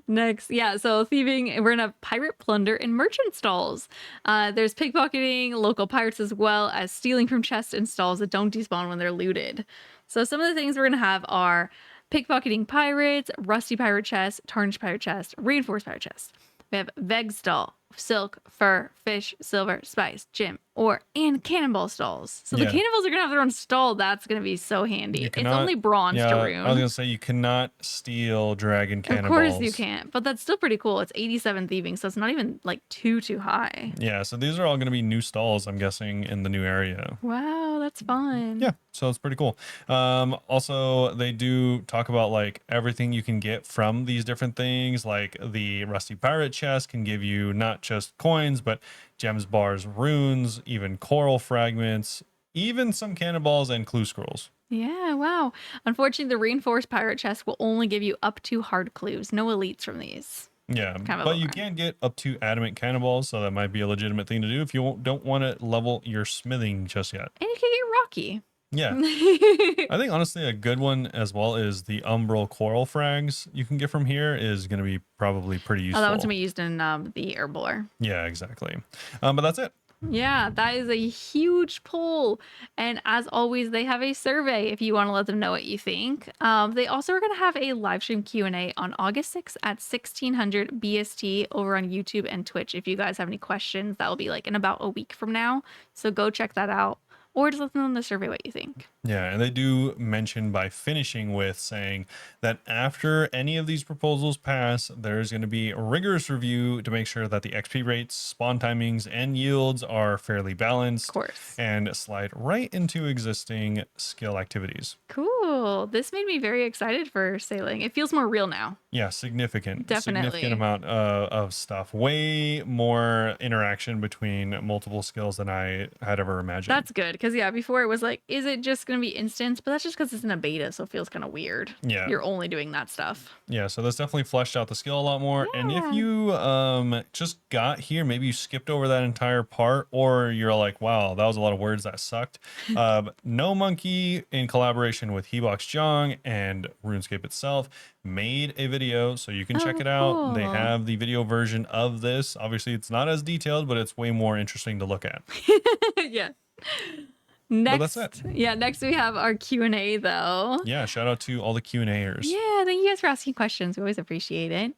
Next, yeah, so thieving, we're gonna have pirate plunder and merchant stalls. There's pickpocketing, local pirates, as well as stealing from chests and stalls that don't despawn when they're looted. So some of the things we're gonna have are pickpocketing pirates, rusty pirate chest, tarnished pirate chest, reinforced pirate chest. We have veg stall, silk, fur, fish, silver, spice, gem, ore, and cannonball stalls. So the Yeah. cannonballs are gonna have their own stall. That's gonna be so handy. You It's cannot, only bronze yeah, to I was rune. gonna say you cannot steal dragon Of cannonballs. course you can't, but that's still pretty cool. It's 87 thieving, so it's not even like too high. Yeah, so these are all gonna be new stalls, I'm guessing, in the new area. Wow, that's fun. Yeah, so it's pretty cool. Also, they do talk about like everything you can get from these different things. Like the rusty pirate chest can give you not just coins, but gems, bars, runes, even coral fragments, even some cannonballs and clue scrolls. Yeah, wow. Unfortunately, the reinforced pirate chest will only give you up to hard clues. No elites from these. Yeah, Kind of a but you bummer. can get up to adamant cannonballs, so that might be a legitimate thing to do if you don't want to level your smithing just yet. And you can get rocky. Yeah, Oh, I think honestly a good one as well is the umbral coral frags you can get from here is going to be probably pretty useful. that one's gonna be used in the airboar. Yeah, exactly. But that's it. Yeah, that is a huge poll. And as always, they have a survey if you want to let them know what you think. They also are going to have a live stream Q&A on August 6th at 1600 BST over on YouTube and Twitch. If you guys have any questions, that will be like in about a week from now. So go check that out. Or just let them know in the survey what you think. Yeah, and they do mention by finishing with saying that after any of these proposals pass, there's going to be a rigorous review to make sure that the XP rates, spawn timings, and yields are fairly balanced. Of course. And slide right into existing skill activities. Cool. This made me very excited for sailing. It feels more real now. Yeah, significant Definitely. amount of stuff. Way more interaction between multiple skills than I had ever imagined. That's good. Because, yeah, before it was like, is it just going to be instance? But that's just because it's in a beta. So it feels kind of weird. Yeah. You're only doing that stuff. Yeah, so this definitely fleshed out the skill a lot more. And if Yeah. you just got here, maybe you skipped over that entire part, or you're like, wow, that was a lot of words that sucked. No Monkey, in collaboration with Hebox Jong and RuneScape itself, made a video, so you can check it out. They cool. have the video version of this. Obviously, it's not as detailed, but it's way more interesting to look at. Yeah. Next, that's it. yeah. Next we have our Q&A though. Yeah, shout out to all the Q&Ers. Yeah, thank you guys for asking questions. We always appreciate it.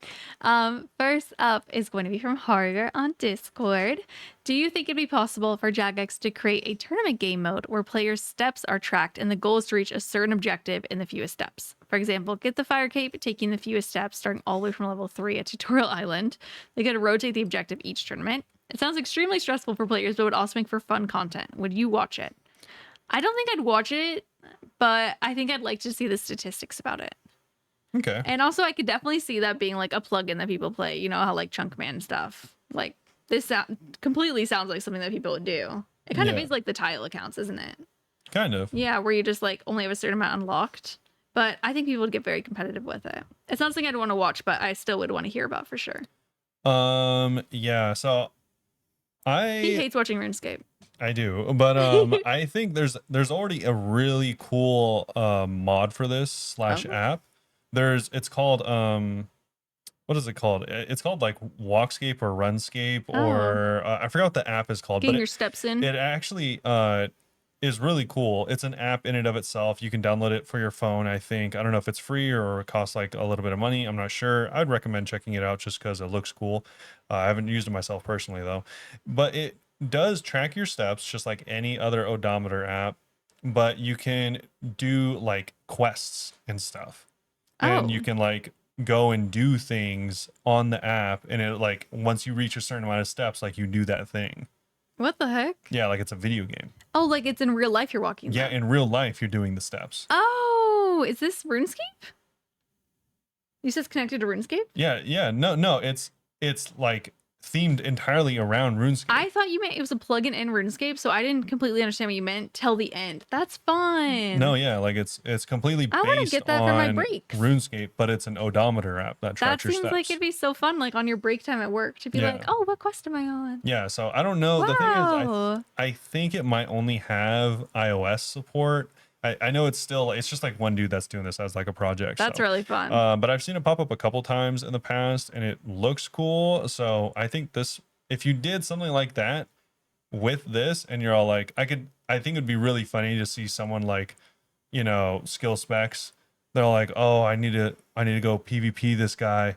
First up is going to be from Harger on Discord. Do you think it'd be possible for Jagex to create a tournament game mode where players' steps are tracked and the goal is to reach a certain objective in the fewest steps? For example, get the fire cape, taking the fewest steps, starting all the way from level 3 at Tutorial Island. They could rotate the objective each tournament. It sounds extremely stressful for players, but would also make for fun content. Would you watch it? I don't think I'd watch it, but I think I'd like to see the statistics about it. Okay. And also, I could definitely see that being like a plugin that people play. You know how like Chunkman stuff. Like this completely sounds like something that people would do. It kind of Yeah. is like the tile accounts, isn't it? Kind of. Yeah, where you just like only have a certain amount unlocked. But I think people would get very competitive with it. It's not something I'd want to watch, but I still would want to hear about for sure. Yeah, so He I hates watching RuneScape. do, but I think there's already a really cool mod for this / Oh. app. It's called what is it called? It's called like Walkscape or Runscape or I forgot what the app is called, Getting but your steps in. it actually is really cool. It's an app in and of itself. You can download it for your phone, I think. I don't know if it's free or it costs like a little bit of money. I'm not sure. I'd recommend checking it out just because it looks cool. I haven't used it myself personally though. But it does track your steps just like any other odometer app, but you can do like quests and stuff. And you Oh. can like go and do things on the app, and it like once you reach a certain amount of steps, like you do that thing. What the heck? Yeah, like it's a video game. Oh, like it's in real life you're walking. Yeah, them. in real life you're doing the steps. Oh, is this RuneScape? You said it's connected to RuneScape? Yeah, no, it's like themed entirely around RuneScape. I thought you meant it was a plugin in RuneScape, so I didn't completely understand what you meant till the end. That's fun. No, yeah, like it's completely I want to based get that for my on breaks. RuneScape, but it's an odometer app that That tracks your seems like steps. it'd be so fun, like on your break time at work, to be like, Yeah. oh, what quest am I on? Yeah, so I don't know. The thing is, Wow. I think it might only have iOS support. I know it's just like one dude that's doing this as like a project. That's So, really fun. but I've seen it pop up a couple times in the past, and it looks cool. So I think if you did something like that with this, and you're all like, I think it'd be really funny to see someone like, skill specs. They're all like, oh, I need to go PvP this guy,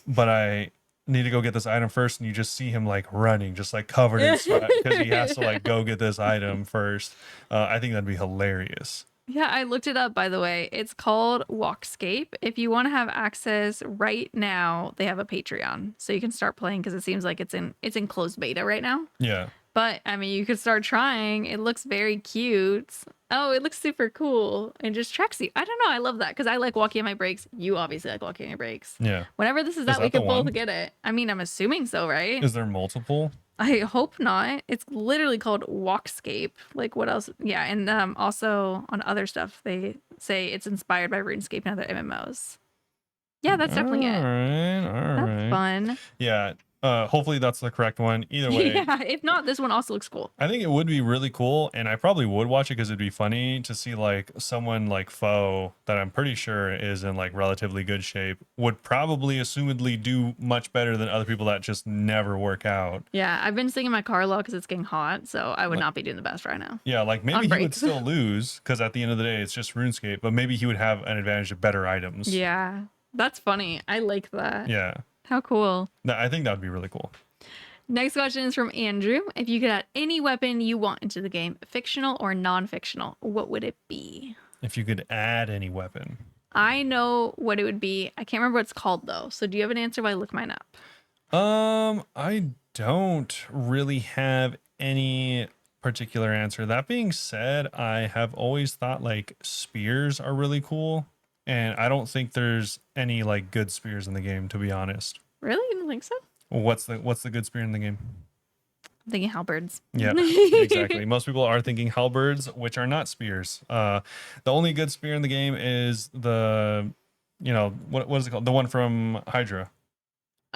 but I need to go get this item first, and you just see him like running, just like covered in sweat because he has to like go get this item first. I think that'd be hilarious. Yeah, I looked it up, by the way. It's called Walkscape. If you want to have access right now, they have a Patreon, so you can start playing because it seems like it's in closed beta right now. Yeah. But I mean, you could start trying. It looks very cute. Oh, it looks super cool and just tracks you. I don't know. I love that because I like walking on my breaks. You obviously like walking on your breaks. Yeah. Whenever this is Is out, we that the could both one? get it. I mean, I'm assuming so, right? Is there multiple? I hope not. It's literally called Walkscape. Like what else? Yeah, and also on other stuff they say it's inspired by RuneScape and other MMOs. Yeah, that's definitely it. All That's right. fun. Yeah. Hopefully that's the correct one. Either way, Yeah, if not, this one also looks cool. I think it would be really cool, and I probably would watch it because it'd be funny to see like someone like Foe that I'm pretty sure is in like relatively good shape would probably assumedly do much better than other people that just never work out. Yeah, I've been sitting in my car a lot because it's getting hot, so I would not be doing the best right now. Yeah, like maybe On he would breaks. still lose because at the end of the day it's just RuneScape, but maybe he would have an advantage of better items. Yeah, that's funny. I like that. Yeah. How cool. I think that would be really cool. Next question is from Andrew. If you could add any weapon you want into the game, fictional or non-fictional, what would it be? If you could add any weapon. I know what it would be. I can't remember what it's called though. So do you have an answer while I look mine up? I don't really have any particular answer. That being said, I have always thought like spears are really cool, and I don't think there's any like good spears in the game, to be honest. Really? You don't think so? What's the good spear in the game? I'm thinking halberds. Yeah, exactly. Most people are thinking halberds, which are not spears. The only good spear in the game is what is it called? The one from Hydra.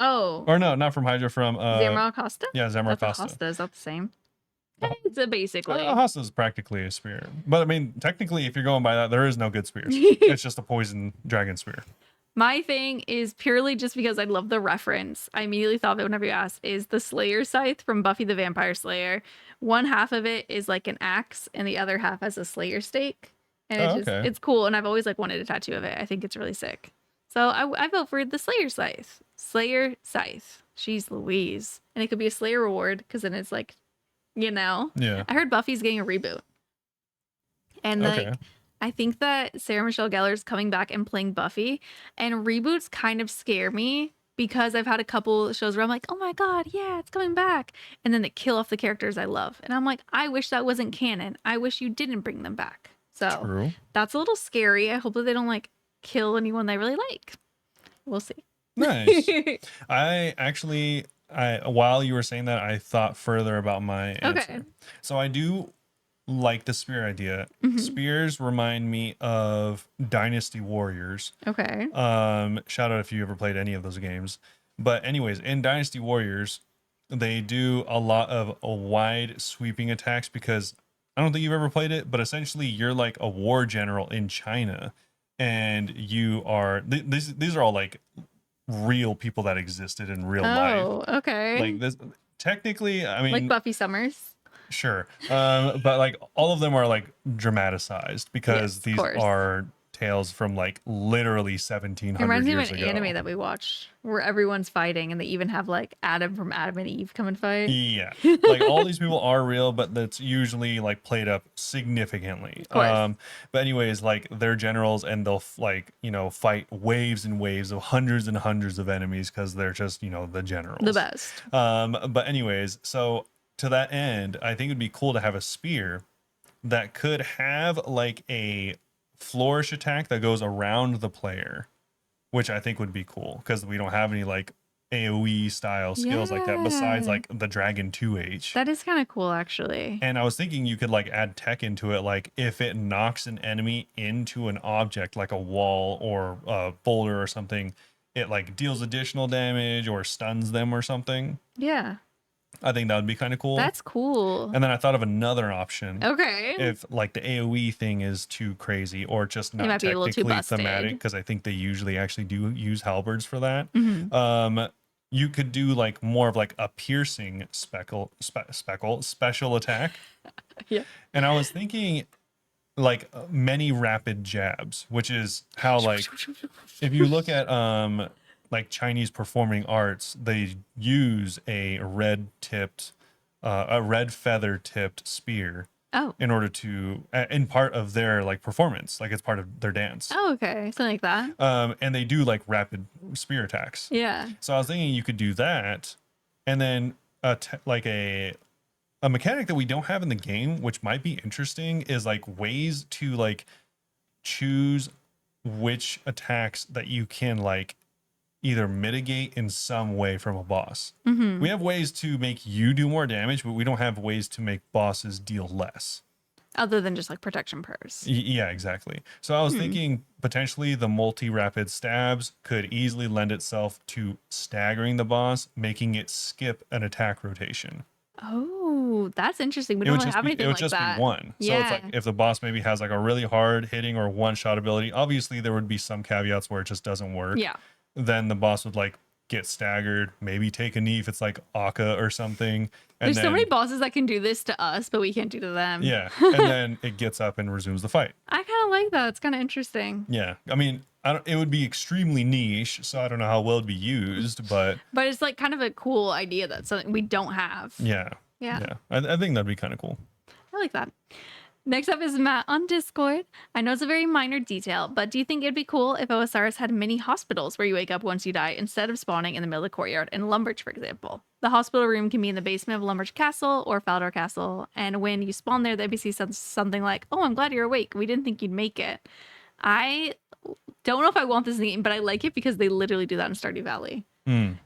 Oh, Or no, not from Hydra, from Zamrock Hosta? yeah, Zamrock That's a Hosta. Hosta. Is that the same? It's a basically. Hosta is practically a spear. But I mean, technically, if you're going by that, there is no good spears. It's just a poison dragon spear. My thing is purely just because I love the reference. I immediately thought of it whenever you asked, is the Slayer scythe from Buffy the Vampire Slayer. One half of it is like an axe and the other half has a Slayer stake. And Okay. it's cool. And I've always like wanted a tattoo of it. I think it's really sick. So I vote for the Slayer scythe. Slayer scythe. She's Louise. And it could be a Slayer reward because then it's like, Yeah. I heard Buffy's getting a reboot. And Okay. I think that Sarah Michelle Gellar's coming back and playing Buffy, and reboots kind of scare me because I've had a couple shows where I'm like, oh my God, yeah, it's coming back. And then they kill off the characters I love. And I'm like, I wish that wasn't canon. I wish you didn't bring them back. So True. that's a little scary. I hope that they don't like kill anyone they really like. We'll see. Nice. While you were saying that, I thought further about my answer. Okay. So I do like the spear idea. Mhm. Spears remind me of Dynasty Warriors. Okay. Shout out if you ever played any of those games. But anyways, in Dynasty Warriors, they do a lot of wide sweeping attacks because I don't think you've ever played it, but essentially you're like a war general in China, and you are these are all like real people that existed in real life. Oh, okay. Like this, technically, I mean, Like Buffy Summers. sure, but like all of them are like dramatized because Yes, of these course. are tales from like literally It 1700 reminds me of years an ago. anime that we watched where everyone's fighting and they even have like Adam from Adam and Eve come and fight. Yeah, like all these people are real, but that's usually like played up significantly. Of course. But anyways, like they're generals and they'll fight waves and waves of hundreds and hundreds of enemies because they're just the generals. The best. But anyways, so to that end, I think it'd be cool to have a spear that could have like a flourish attack that goes around the player, which I think would be cool because we don't have any like AoE style skills like that besides Yeah. like the Dragon 2H. That is kind of cool, actually. And I was thinking you could like add tech into it, like if it knocks an enemy into an object like a wall or a boulder or something, it like deals additional damage or stuns them or something. Yeah. I think that would be kind of cool. That's cool. And then I thought of another option. Okay. If like the AoE thing is too crazy or just not might be a little too technically thematic, busted. because I think they usually actually do use halberds for that. Mhm. You could do like more of like a piercing special attack. Yeah. And I was thinking like many rapid jabs, which is how like if you look at like Chinese performing arts, they use a red feather tipped spear Oh. in order to in part of their like performance, like it's part of their dance. Oh, okay. Something like that. And they do like rapid spear attacks. Yeah. So I was thinking you could do that, and then like a mechanic that we don't have in the game, which might be interesting, is like ways to like choose which attacks that you can like either mitigate in some way from a boss. Mm-hmm. We have ways to make you do more damage, but we don't have ways to make bosses deal less. Other than just like protection purse. Yeah, exactly. So I was thinking potentially the multi-rapid stabs could easily lend itself to staggering the boss, making it skip an attack rotation. Oh, that's interesting. We don't really have anything It would like just that. be one. So it's like Yeah. if the boss maybe has like a really hard hitting or one shot ability, obviously there would be some caveats where it just doesn't work. Yeah. Then the boss would like get staggered, maybe take a knee if it's like Akka or something. And There's then, so many bosses that can do this to us, but we can't do to them. yeah. And then it gets up and resumes the fight. I kind of like that. It's kind of interesting. Yeah. I mean, it would be extremely niche, so I don't know how well it'd be used, but But it's like kind of a cool idea that's something we don't have. yeah. Yeah. Yeah. I think that'd be kind of cool. I like that. Next up is Matt on Discord. I know it's a very minor detail, but do you think it'd be cool if OSRS had mini hospitals where you wake up once you die instead of spawning in the middle of the courtyard in Lumbridge, for example? The hospital room can be in the basement of Lumbridge Castle or Faldor Castle, and when you spawn there, the NPC says something like, "Oh, I'm glad you're awake. We didn't think you'd make it." I don't know if I want this in the game, but I like it because they literally do that in Stardew Valley.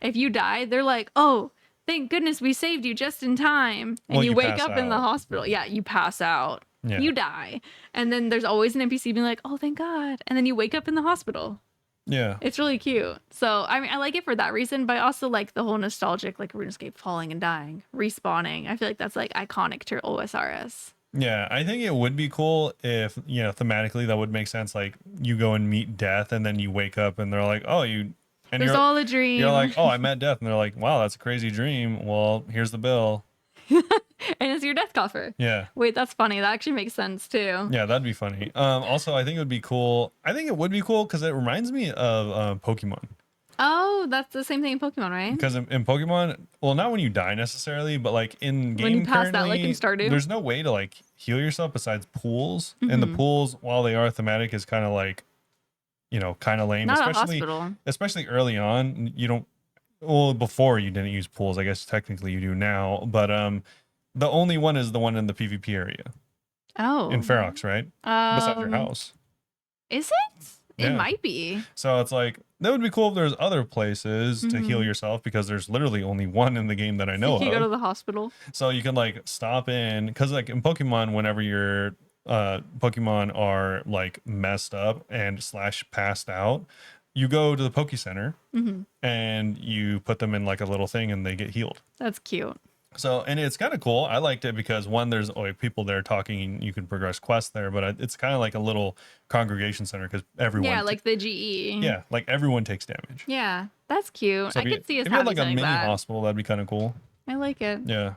If you die, they're like, "Oh, thank goodness we saved you just in time," and Well, you you wake pass up in the out. hospital. Yeah, you pass out. Yeah. You die. And then there's always an NPC being like, "Oh, thank God." And then you wake up in the hospital. Yeah. It's really cute. So, I mean, I like it for that reason, but I also like the whole nostalgic, like RuneScape falling and dying, respawning. I feel like that's like iconic to OSRS. Yeah, I think it would be cool if, thematically that would make sense. Like you go and meet death and then you wake up and they're like, "Oh, you," and There's all a dream. you're like, "Oh, I met death." And they're like, "Wow, that's a crazy dream. Well, here's the bill." And it's your death coffer. Yeah. Wait, that's funny. That actually makes sense too. Yeah, that'd be funny. Also, I think it would be cool. I think it would be cool because it reminds me of Pokemon. Oh, that's the same thing in Pokemon, right? Because in Pokemon, well, not when you die necessarily, but like in game When you pass out, like in currently, Stardew? there's no way to like heal yourself besides pools. And the pools, while they are thematic, is kind of like, kind of lame. Not a especially hospital. especially early on. You don't. Well, before you didn't use pools. I guess technically you do now. But the only one is the one in the PvP area Oh. in Ferox, right? Beside your house. Is it? It Yeah. might be. So it's like that would be cool if there's other places to heal yourself because there's literally only one in the game that I know You go to of. the hospital. So you can like stop in because like in Pokemon, whenever your Pokemon are like messed up and / passed out, you go to the Poke Center and you put them in like a little thing and they get healed. That's cute. So, and it's kind of cool. I liked it because one, there's like people there talking, you can progress quests there, but it's kind of like a little congregation center because everyone, Yeah, like the GE. yeah, like everyone takes damage. Yeah, that's cute. So I could see us if you had having like a something mini like that. hospital, that'd be kind of cool. I like it. Yeah.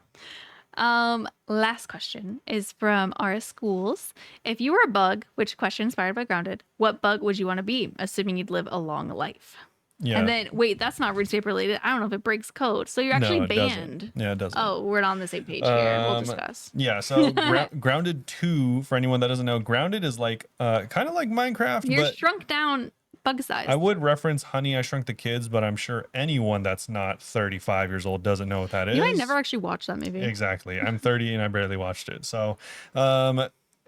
Last question is from RS Schools. If you were a bug, which question inspired by Grounded, what bug would you want to be, assuming you'd live a long life? Yeah. And then, wait, that's not RuneScape related. I don't know if it breaks code. So you're actually No, it doesn't. banned. Yeah, it doesn't. Oh, we're not on the same page here. We'll discuss. Yeah, so Grounded 2, for anyone that doesn't know, Grounded is like kind of like Minecraft, You're but shrunk down bug size. I would reference Honey, I Shrunk the Kids, but I'm sure anyone that's not 35 years old doesn't know what that is. You might never actually watch that movie. Exactly. I'm 30 and I barely watched it. So,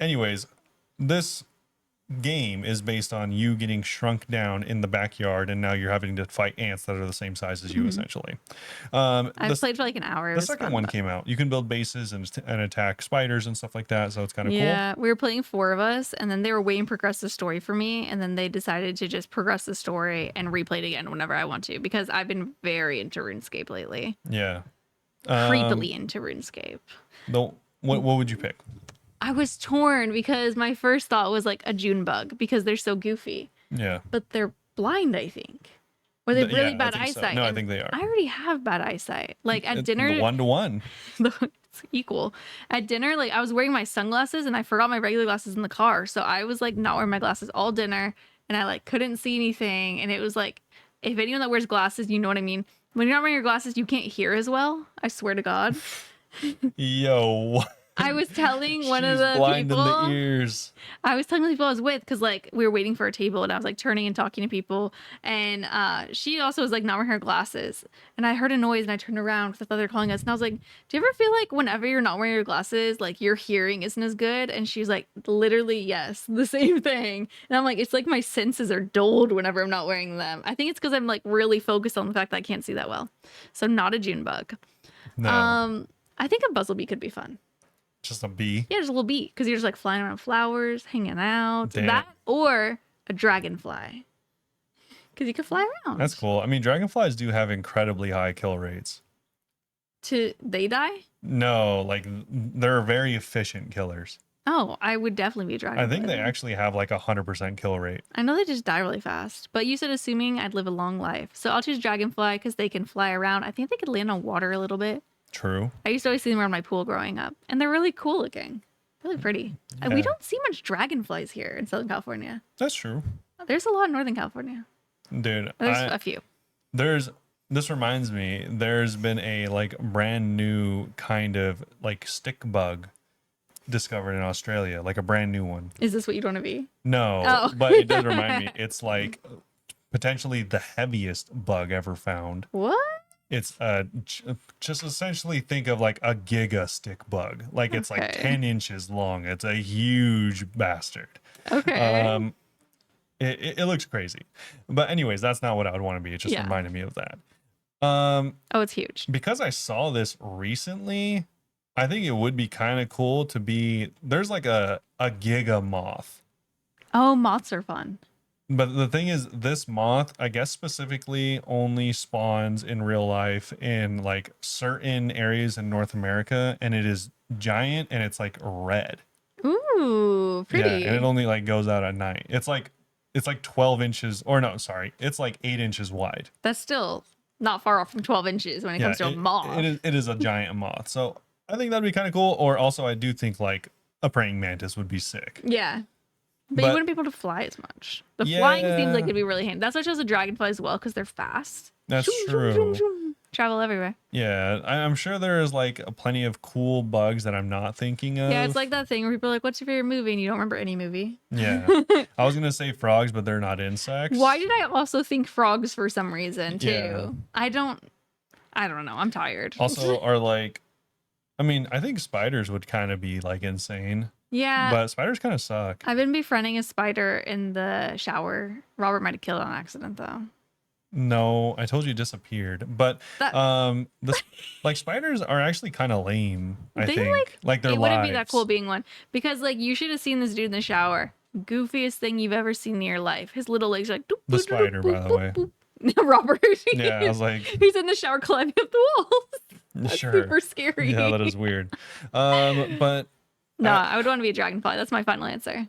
anyways, this game is based on you getting shrunk down in the backyard, and now you're having to fight ants that are the same size as you, essentially. I've played for like an hour. It The was second fun, one but came out. You can build bases and attack spiders and stuff like that, so it's kind of cool. yeah, we were playing four of us, and then they were waiting to progress the story for me, and then they decided to just progress the story and replay it again whenever I want to, because I've been very into RuneScape lately. Yeah. Creepily into RuneScape. The what would you pick? I was torn because my first thought was like a June bug because they're so goofy, Yeah. but they're blind, I think. Or they have really bad I think so. eyesight. No, I and think they are. I already have bad eyesight. Like at It's dinner, the 1-to-1. it's equal. At dinner, like I was wearing my sunglasses and I forgot my regular glasses in the car. So I was like not wearing my glasses all dinner and I like couldn't see anything. And it was like, if anyone that wears glasses, you know what I mean. When you're not wearing your glasses, you can't hear as well. I swear to God. Yo. I was telling one of She's the blind people. in the ears. I was telling the people I was with because like we were waiting for a table and I was like turning and talking to people and she also was like not wearing her glasses and I heard a noise and I turned around because I thought they were calling us and I was like, do you ever feel like whenever you're not wearing your glasses like your hearing isn't as good? And she's like, literally yes, the same thing. And I'm like, it's like my senses are dulled whenever I'm not wearing them. I think it's because I'm like really focused on the fact that I can't see that well. So not a June bug. No. I think a Buzzlebee could be fun. Just a bee. Yeah, just a little bee because you're just like flying around flowers, hanging out. Damn. That or a dragonfly because you could fly around. That's cool. I mean, dragonflies do have incredibly high kill rates. They die? No, like they're very efficient killers. Oh, I would definitely be a dragonfly. I think they then. actually have like 100% kill rate. I know they just die really fast, but you said assuming I'd live a long life, so I'll choose dragonfly because they can fly around. I think they could land on water a little bit. True. I used to always see them around my pool growing up, and they're really cool looking, really pretty. Yeah. We don't see much dragonflies here in Southern California. That's true. There's a lot in Northern California. Dude, There's a few. this reminds me, there's been a like brand new kind of like stick bug discovered in Australia, like a brand new one. Is this what you want to be? No, Oh. but it does remind me. It's like potentially the heaviest bug ever found. What? It's just essentially think of like a giga stick bug. Like it's like Okay. 10 inches long. It's a huge bastard. Okay. It looks crazy. But anyways, that's not what I would want to be. It just Yeah. reminded me of that. Oh, it's huge. Because I saw this recently, I think it would be kind of cool to be, there's like a giga moth. Oh, moths are fun. But the thing is, this moth, I guess specifically only spawns in real life in like certain areas in North America, and it is giant and it's like red. Ooh, pretty. Yeah, and it only like goes out at night. It's like 12 inches, or no, sorry, it's like 8 inches wide. That's still not far off from 12 inches when it comes to a moth. It is a giant moth. So I think that'd be kind of cool. Or also, I do think like a praying mantis would be sick. Yeah. But you wouldn't be able to fly as much. The flying seems like it'd be really handy. That's why I chose a dragonfly as well, because they're fast. That's Zoom, zoom, true. zoom, zoom. Travel everywhere. Yeah, I'm sure there is like plenty of cool bugs that I'm not thinking of. Yeah, it's like that thing where people are like, what's your favorite movie? And you don't remember any movie. Yeah. I was gonna say frogs, but they're not insects. Why did I also think frogs for some reason too? Yeah. I don't know. I'm tired. Also, are like, I mean, I think spiders would kind of be like insane, yeah. but spiders kind of suck. I've been befriending a spider in the shower. Robert might have killed it on accident though. No, I told you it disappeared. But That- like spiders are actually kind of lame. I They, think like their It wouldn't be that lives. cool being one because like you should have seen this dude in the shower. Goofiest thing you've ever seen in your life. His little legs are like doop, The doop, doop, spider, doop, by the doop, way. boop. Robert. Yeah, I was like, He's in the shower climbing up the walls. That's sure. super scary. Yeah, that is weird. But No, I would want to be a dragonfly. That's my final answer.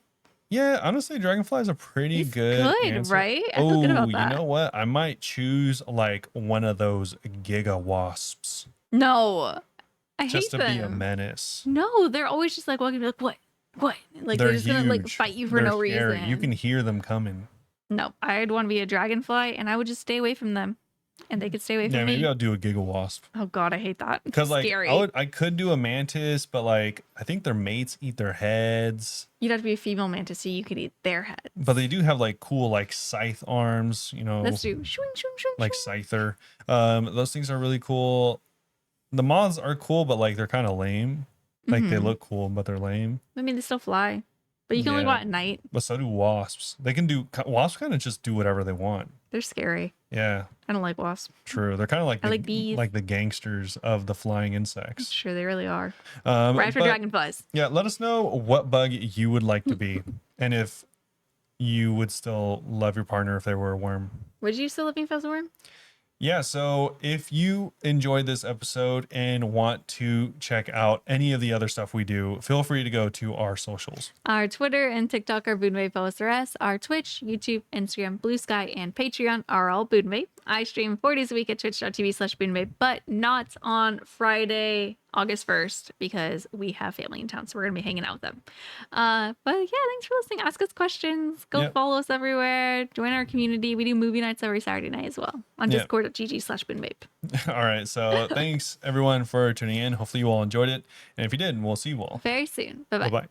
yeah, honestly, dragonfly is a pretty It's good good, answer. right? I feel good about Oh, that. you know what? I might choose like one of those giga wasps No, I just hate to be a them. menace. No, they're always just like walking, like what? Like they're just gonna like fight you for They're no scary. reason. You can hear them coming. No, I'd want to be a dragonfly, and I would just stay away from them, and they could stay away Yeah, from maybe me. I'll do a giga wasp. Oh God, I hate that. It's Because like scary. I could do a mantis, but like I think their mates eat their heads. You'd have to be a female mantis so you could eat their head. But they do have like cool like scythe arms, you know, Let's do swing, swing, swing, like swing. scyther. Those things are really cool. The moths are cool, but like they're kind of lame. Like they Mhm. look cool, but they're lame. I mean, they still fly. But you can only go Yeah. out at night. But so do wasps. Wasps kind of just do whatever they want. They're scary. Yeah, I don't like wasps. true. They're kind of I like bees. like the gangsters of the flying insects. Sure, they really are. Right after But dragonflies. yeah, let us know what bug you would like to be, and if you would still love your partner if they were a worm. Would you still live if I was a worm? Yeah, so if you enjoyed this episode and want to check out any of the other stuff we do, feel free to go to our socials. Our Twitter and TikTok are Bunebape OSRS. Our Twitch, YouTube, Instagram, Blue Sky, and Patreon are all Bunebape. I stream 4 days a week at twitch.tv/Bunebape, but not on Friday, August 1st, because we have family in town, so we're going to be hanging out with them. But yeah, thanks for listening. Ask us questions. Go follow us everywhere. Join our community. We do movie nights every Saturday night as well on discord.gg/Bunebape. All right, so thanks everyone for tuning in. Hopefully you all enjoyed it. And if you did, we'll see you all Very soon. Bye-bye. Bye-bye.